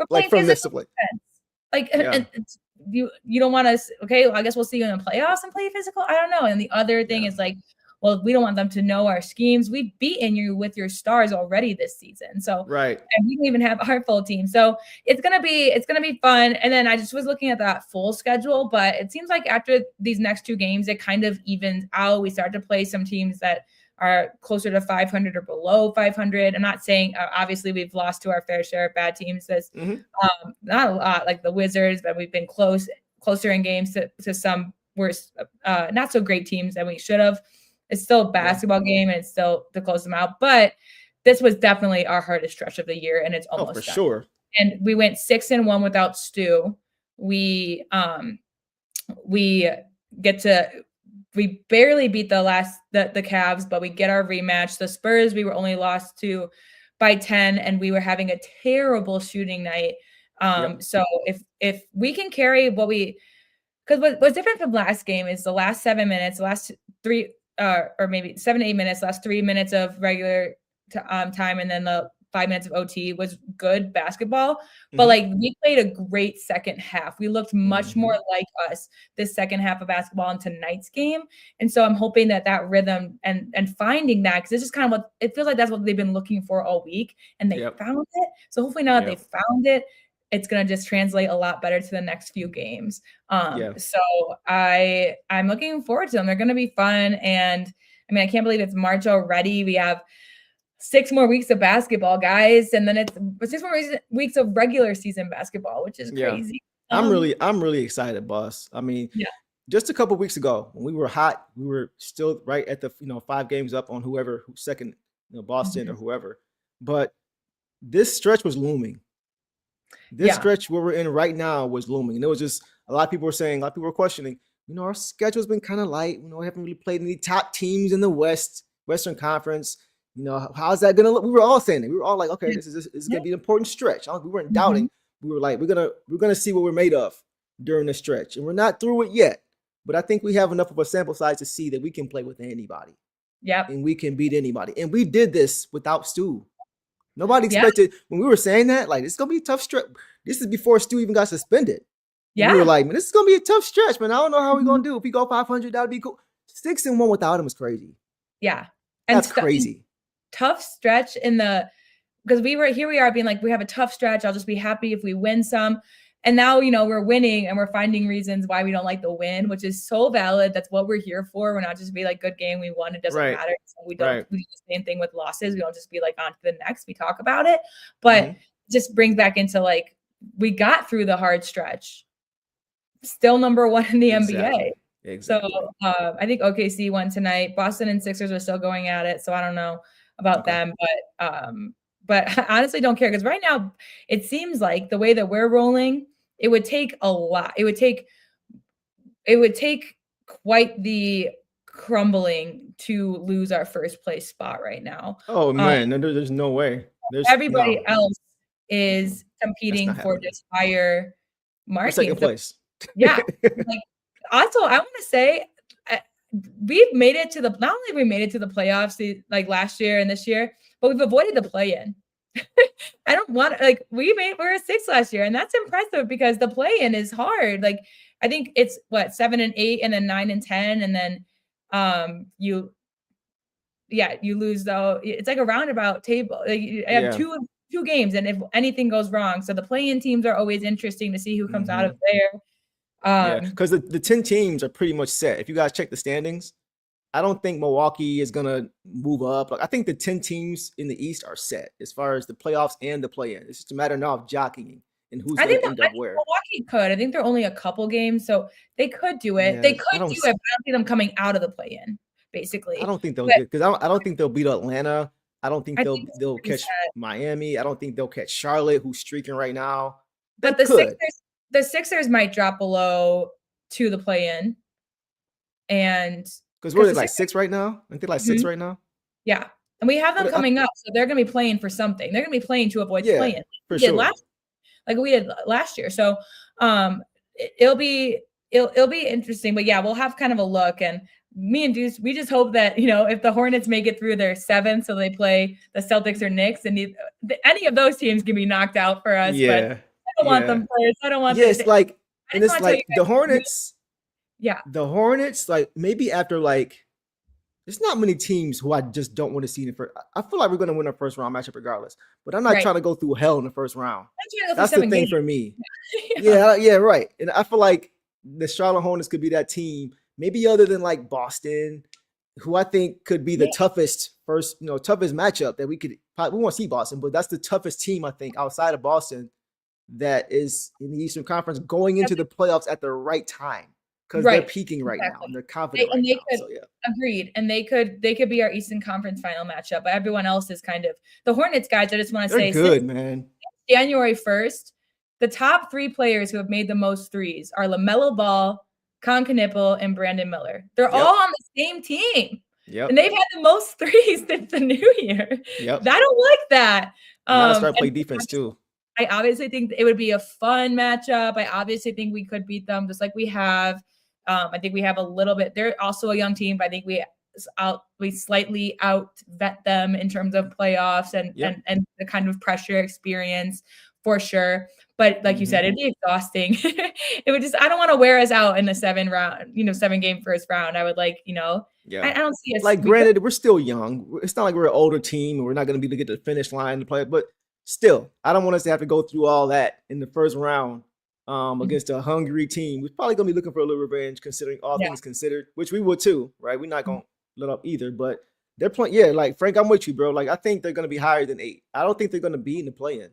Like from this to play. Like, and you don't want to, okay, well, I guess we'll see you in the playoffs and play physical. I don't know. And the other thing is like, well, we don't want them to know our schemes. We've beaten you with your stars already this season. So, and we don't even have our full team. So it's going to be fun. And then I just was looking at that full schedule, but it seems like after these next 2 games, it kind of evens out. We start to play some teams that are closer to 500 or below 500. I'm not saying, obviously we've lost to our fair share of bad teams. That's not a lot, like the Wizards, but we've been closer in games to some worse, not so great teams than we should have. It's still a basketball game, and it's still to close them out. But this was definitely our hardest stretch of the year, and it's almost done. Sure. And we went 6-1 without Stu. We barely beat the Cavs, but we get our rematch. The Spurs, we were only lost to by 10, and we were having a terrible shooting night. So if we can carry what we because what's different from last game is the last 7 minutes, the last 3 or maybe 7 to 8 minutes, last 3 minutes of regular time, and then the 5 minutes of OT was good basketball. But like we played a great second half. We looked much more like us this second half of basketball in tonight's game. And so I'm hoping that rhythm and finding that, because it's just kind of what it feels like that's what they've been looking for all week, and they found it. So hopefully now that they found it, it's gonna just translate a lot better to the next few games. So I'm looking forward to them. They're gonna be fun, and I mean I can't believe it's March already. We have 6 more weeks of basketball, guys, and then it's 6 more weeks of regular season basketball, which is crazy. I'm really excited, boss. I mean, just a couple weeks ago when we were hot, we were still right at the 5 games up on whoever who's second, Boston or whoever. But this stretch was looming. This stretch where we're in right now was looming. And it was just a lot of people were questioning, our schedule's been kind of light. We haven't really played any top teams in the Western Conference. How's that gonna look? We were all saying it. We were all like, okay, this is gonna be an important stretch. We weren't doubting. We were like, we're gonna see what we're made of during the stretch, and we're not through it yet. But I think we have enough of a sample size to see that we can play with anybody. And we can beat anybody. And we did this without Stu. Nobody expected when we were saying that, like, it's gonna be a tough stretch. This is before Stu even got suspended. We were like, man, this is gonna be a tough stretch, man. I don't know how we're gonna do. If we go 500, that'd be cool. 6-1 without him is crazy. And that's crazy. Tough stretch because we are being like, we have a tough stretch. I'll just be happy if we win some. And now, we're winning and we're finding reasons why we don't like the win, which is so valid. That's what we're here for. We're not just be like, good game, we won. It doesn't matter. So we do the same thing with losses. We don't just be like on to the next. We talk about it, but just brings back into like, we got through the hard stretch. Still number 1 in the NBA. Exactly. So I think OKC won tonight. Boston and Sixers are still going at it. So I don't know about them, but I honestly don't care, because right now it seems like the way that we're rolling, it would take a lot. It would take quite the crumbling to lose our first place spot right now. Oh man, there's no way. Everybody else is competing for this higher marking. Second place. Like, also, I want to say we've made it to not only have we made it to the playoffs like last year and this year, but we've avoided the play-in. I don't want we were a 6 last year, and that's impressive because the play-in is hard. Like, I think it's 7 and 8 and then 9 and 10, and then you lose though. It's like a roundabout table. Like, you have two games, and if anything goes wrong, so the play-in teams are always interesting to see who comes out of there. Because the 10 teams are pretty much set. If you guys check the standings, I don't think Milwaukee is gonna move up. Like, I think the 10 teams in the East are set as far as the playoffs and the play-in. It's just a matter now of jockeying and who's going to end up where. Milwaukee could. I think they're only a couple games, so they could do it. They could do it, but I don't see them coming out of the play-in. Basically, I don't think they'll get, because I don't think they'll beat Atlanta. I don't think they'll catch Miami. I don't think they'll catch Charlotte, who's streaking right now. But the Sixers might drop below to the play-in, and because we're like 6 right now. I think like 6 right now. Yeah, and we have them coming up, so they're going to be playing for something. They're going to be playing to avoid the play-in. For sure. Like we did last year. So it'll be interesting. But yeah, we'll have kind of a look. And me and Deuce, we just hope that, if the Hornets make it through their 7th, so they play the Celtics or Knicks, and any of those teams can be knocked out for us. Yeah. But I don't want them first. I don't want them. It's like, and it's like the Hornets. Yeah. The Hornets, like, maybe after there's not many teams who I just don't want to see in the first. I feel like we're going to win our first round matchup regardless, but I'm not trying to go through hell in the first round. That's the thing for me. Yeah, right. And I feel like the Charlotte Hornets could be that team, maybe other than like Boston, who I think could be the toughest matchup that we could probably. We won't see Boston, but that's the toughest team, I think, outside of Boston that is in the Eastern Conference going into the playoffs at the right time. Because they're peaking right now and they're confident Agreed. And they could be our Eastern Conference final matchup, but everyone else is kind of the Hornets guys. I just want to say, good, man. January 1st, the top 3 players who have made the most threes are LaMelo Ball, Con Knipple, and Brandon Miller. They're all on the same team. And they've had the most threes since the new year. I don't like that. Gotta start playing defense too. I obviously think it would be a fun matchup. I obviously think we could beat them just like we have. I think we have a little bit. They're also a young team, but I think we slightly out vet them in terms of playoffs and the kind of pressure experience for sure. But like you said, it'd be exhausting. It would I don't want to wear us out in the 7-game first round. I would like, I don't see us. Like, granted, we're still young. It's not like we're an older team and we're not going to be able to get to the finish line to play, but still, I don't want us to have to go through all that in the first round against a hungry team. We're probably going to be looking for a little revenge, considering all things considered, which we would too, right? We're not going to let up either, but they're playing. Yeah, like Frank, I'm with you, bro. Like, I think they're going to be higher than 8. I don't think they're going to be in the play-in.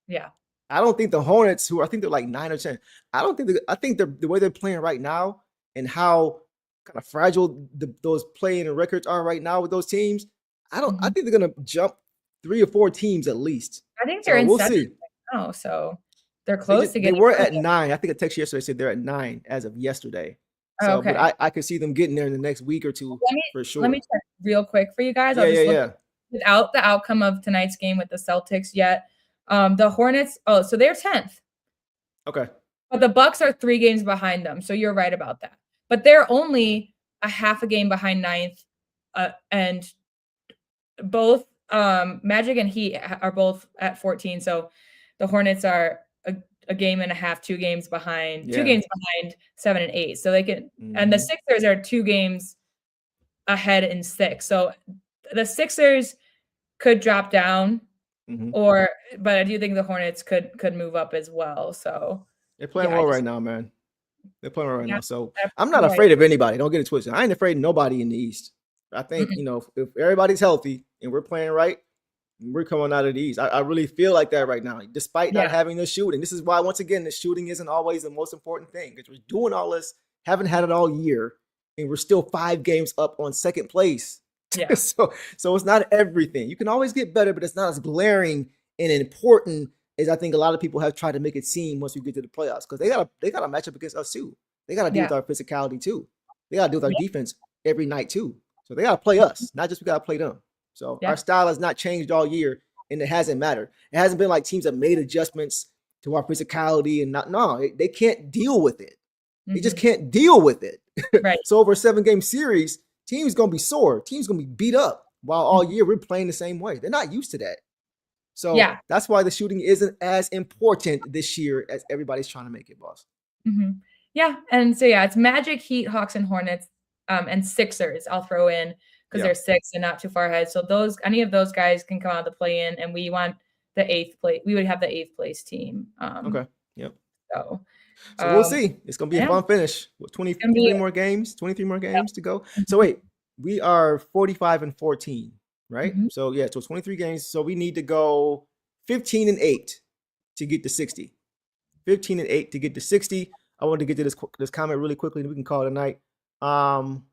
Yeah. I don't think the Hornets, I think they're like 9 or 10. I think the way they're playing right now and how kind of fragile those playing and records are right now with those teams. I think they're going to jump 3 or 4 teams at least. I think they're in we'll 7 see. right now, so they're close to getting. They were at 9. I think a text yesterday said they're at 9 as of yesterday. So, okay. But I could see them getting there in the next week or two for sure. Let me check real quick for you guys. Without the outcome of tonight's game with the Celtics yet, the Hornets. Oh, so they're 10th. Okay. But the Bucks are 3 games behind them, so you're right about that. But they're only a half a game behind 9th, and both Magic and Heat are both at 14. So the Hornets are a game and a half, 2 games behind, 2 games behind 7 and 8. So they can, and the Sixers are 2 games ahead in 6. So the Sixers could drop down, but I do think the Hornets could move up as well. So they're playing well right now, man. They're playing well right now. So I'm not afraid of anybody. Don't get it twisted. I ain't afraid of nobody in the East. I think, if everybody's healthy and we're playing right, we're coming out of the East. I really feel like that right now, despite not having the shooting. This is why, once again, the shooting isn't always the most important thing, because we're doing all this, haven't had it all year, and we're still 5 games up on second place. Yeah. so it's not everything. You can always get better, but it's not as glaring and important as I think a lot of people have tried to make it seem once we get to the playoffs, because they got to match up against us too. They got to deal with our physicality too. They got to deal with our defense every night too. So they got to play us, not just we got to play them. So our style has not changed all year, and it hasn't mattered. It hasn't been like teams have made adjustments to our physicality and they can't deal with it. They just can't deal with it. Right. So over a 7-game series, team's going to be sore. Team's going to be beat up, while all year we're playing the same way. They're not used to that. So that's why the shooting isn't as important this year as everybody's trying to make it, boss. Yeah. And so, it's Magic, Heat, Hawks, and Hornets, and Sixers I'll throw in because they're 6 and not too far ahead. So any of those guys can come out of the play-in, and we want the 8th place. We would have the 8th place team. Okay. Yep. So we'll see. It's going to be a fun finish with 23 more games to go. So wait, we are 45 and 14. Right. So so 23 games. So we need to go 15 and 8 to get to 60. 15 and 8 to get to 60. I want to get to this comment really quickly, and we can call it a night.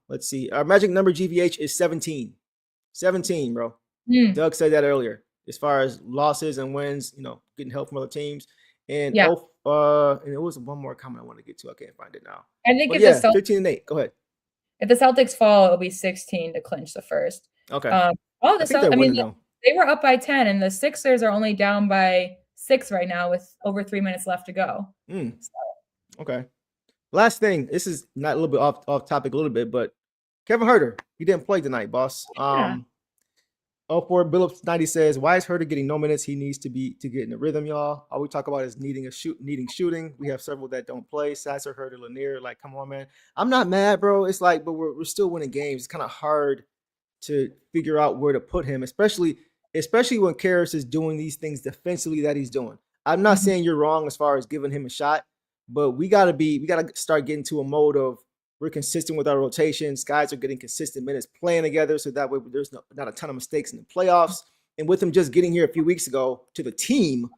Let's see. Our magic number GVH is 17. 17, bro. Doug said that earlier. As far as losses and wins, getting help from other teams. And and it was one more comment I want to get to. I can't find it now. I think if the 15 and 8. Go ahead. If the Celtics fall, it'll be 16 to clinch the first. Okay. They were up by 10, and the Sixers are only down by 6 right now with over 3 minutes left to go. Okay. Last thing. This is not a little bit off topic a little bit, but Kevin Huerter, he didn't play tonight, boss. For Billups 90 says, why is Huerter getting no minutes? He needs to get in the rhythm, y'all. All we talk about is needing shooting. We have several that don't play. Sasser, Huerter, Lanier. Like, come on, man. I'm not mad, bro. It's like, but we're still winning games. It's kind of hard to figure out where to put him, especially when Karras is doing these things defensively that he's doing. I'm not saying you're wrong as far as giving him a shot, but we gotta start getting to a mode of we're consistent with our rotations. Guys are getting consistent minutes playing together, so that way there's not a ton of mistakes in the playoffs. And with him just getting here a few weeks ago to the team,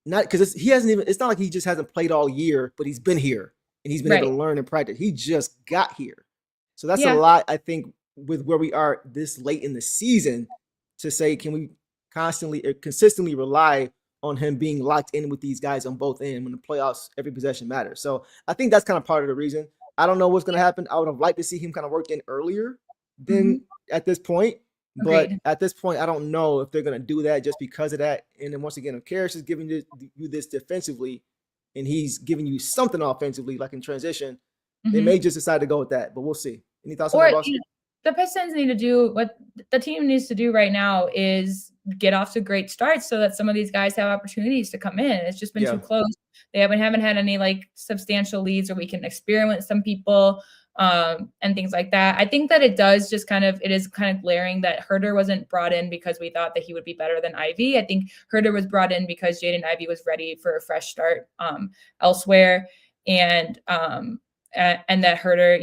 not because it's not like he just hasn't played all year, but he's been here and he's been able to learn and practice. He just got here, so that's a lot, I think, with where we are this late in the season, to say, can we consistently rely on him being locked in with these guys on both ends when the playoffs, every possession matters. So I think that's kind of part of the reason. I don't know what's going to happen. I would have liked to see him kind of worked in earlier than at this point, But Agreed. at this point, I don't know if they're going to do that just because of that. And then once again, if Karras is giving you this defensively and he's giving you something offensively, like in transition, they may just decide to go with that. But we'll see. Any thoughts on that, boss? The Pistons need to do what the team needs to do right now is get off to great starts so that some of these guys have opportunities to come in. It's just been too close. They haven't had any like substantial leads where we can experiment with some people and things like that. I think that it is kind of glaring that Herder wasn't brought in because we thought that he would be better than Ivy. I think Herder was brought in because Jaden Ivey was ready for a fresh start elsewhere. And that Herder,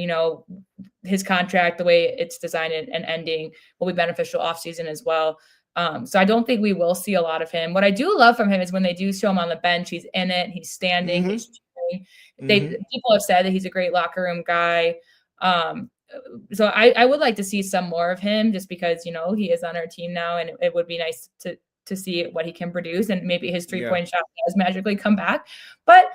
his contract, the way it's designed and ending, will be beneficial offseason as well. So I don't think we will see a lot of him. What I do love from him is when they do show him on the bench, he's in it, he's standing, he's cheering. People have said that he's a great locker room guy. So I would like to see some more of him just because, he is on our team now, and it would be nice to see what he can produce, and maybe his 3-point shot does magically come back. But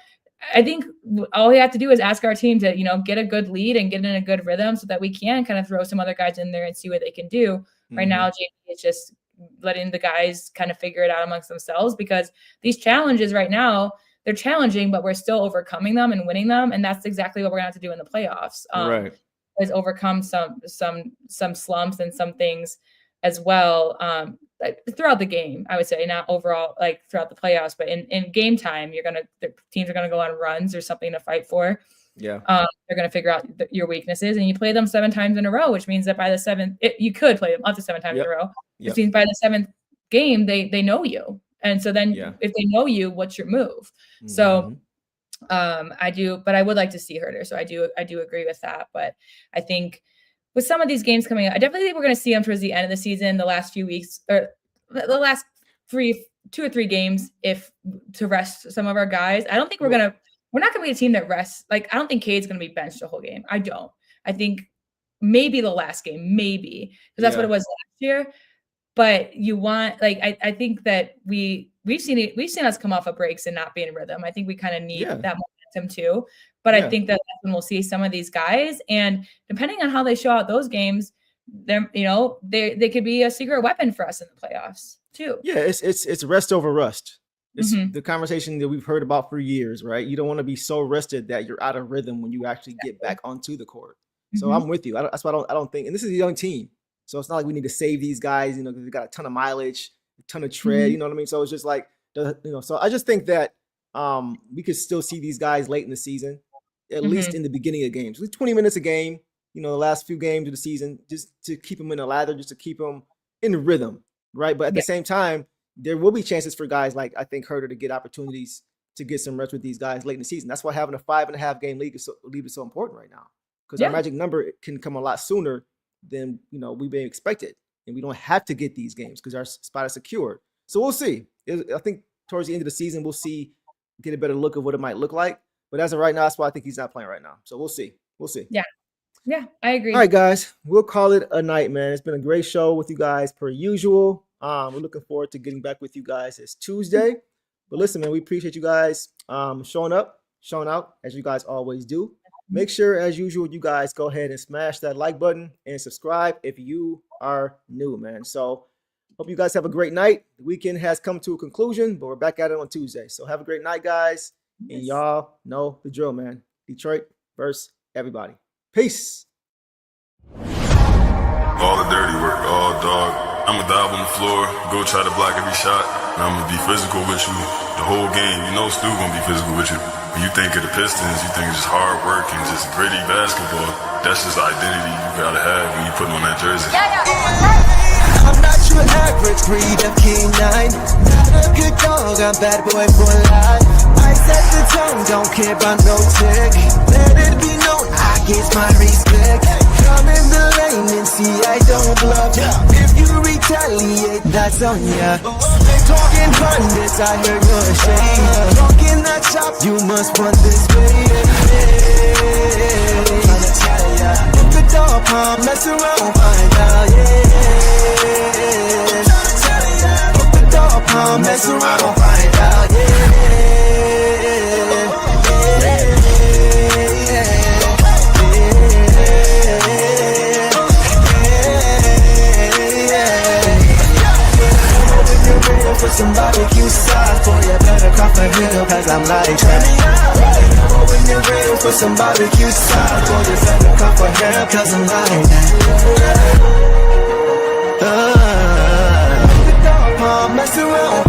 I think all we have to do is ask our team to, get a good lead and get in a good rhythm so that we can kind of throw some other guys in there and see what they can do. Right now, JP is just letting the guys kind of figure it out amongst themselves, because these challenges right now, they're challenging, but we're still overcoming them and winning them. And that's exactly what we're gonna have to do in the playoffs. Is overcome some slumps and some things as well. Throughout the game, I would say, not overall, like throughout the playoffs, but in game time, the teams are going to go on runs or something to fight for. They're going to figure out your weaknesses, and you play them 7 times in a row, which means that by the 7th, you could play them up to 7 times in a row. Which means by the 7th game, they know you. And so then if they know you, what's your move? So I would like to see Herder. So I do agree with that. But I think with some of these games coming up, I definitely think we're going to see them towards the end of the season, the last few weeks, or the last 2 or 3 games, to rest some of our guys. I don't think we're not going to be a team that rests. Like, I don't think Cade's going to be benched the whole game. I don't. I think maybe the last game, because that's what it was last year. But you want, like, I think that we've seen us come off of breaks and not be in rhythm. I think we kind of need that momentum too. But I think that's when we'll see some of these guys, and depending on how they show out those games, they could be a secret weapon for us in the playoffs too. Yeah, it's rest over rust. It's the conversation that we've heard about for years, right? You don't want to be so rested that you're out of rhythm when you actually get back onto the court. So I'm with you. That's why I don't think, and this is a young team, so it's not like we need to save these guys, because they got a ton of mileage, a ton of tread, you know what I mean? So it's just like, so I just think that we could still see these guys late in the season, at least in the beginning of games, at least 20 minutes a game, the last few games of the season, just to keep them in a lather, just to keep them in the rhythm, right? But at the same time, there will be chances for guys like, I think, Herder to get opportunities to get some rest with these guys late in the season. That's why having a 5.5 game league is so important right now, because our magic number can come a lot sooner than we've been expected, and we don't have to get these games because our spot is secured. So we'll see. I think towards the end of the season, we'll get a better look of what it might look like. But as of right now, that's why I think he's not playing right now. So we'll see. Yeah, I agree. All right, guys, we'll call it a night, man. It's been a great show with you guys per usual. We're looking forward to getting back with you guys. It's Tuesday. But listen, man, we appreciate you guys showing out, as you guys always do. Make sure, as usual, you guys go ahead and smash that like button and subscribe if you are new, man. So hope you guys have a great night. The weekend has come to a conclusion, but we're back at it on Tuesday. So have a great night, guys. And y'all know the drill, man. Detroit versus everybody. Peace. All the dirty work, all dog. I'ma dive on the floor, go try to block every shot, and I'ma be physical with you the whole game. Stu gonna be physical with you. When you think of the Pistons, you think it's just hard work and just gritty basketball. That's just the identity you gotta have when you put on that jersey. I'm not your average breed of canine. Not a good dog, I'm bad boy for life. I set the tone, don't care about no tick. Let it be known, I get my respect. Come in the lane and see I don't bluff. If you retaliate, that's on ya. They talking pundits, I hear you're ashamed. Talking that shop, you must want this way. If the dog palm, mess around, find out, If the dog palm, mess around, find out, some barbecue sauce. Boy, you better cough a hill, cause I'm like that. Rolling over in the rim for some barbecue sauce. Boy, you better cough a hill, cause I'm like that. Mess around.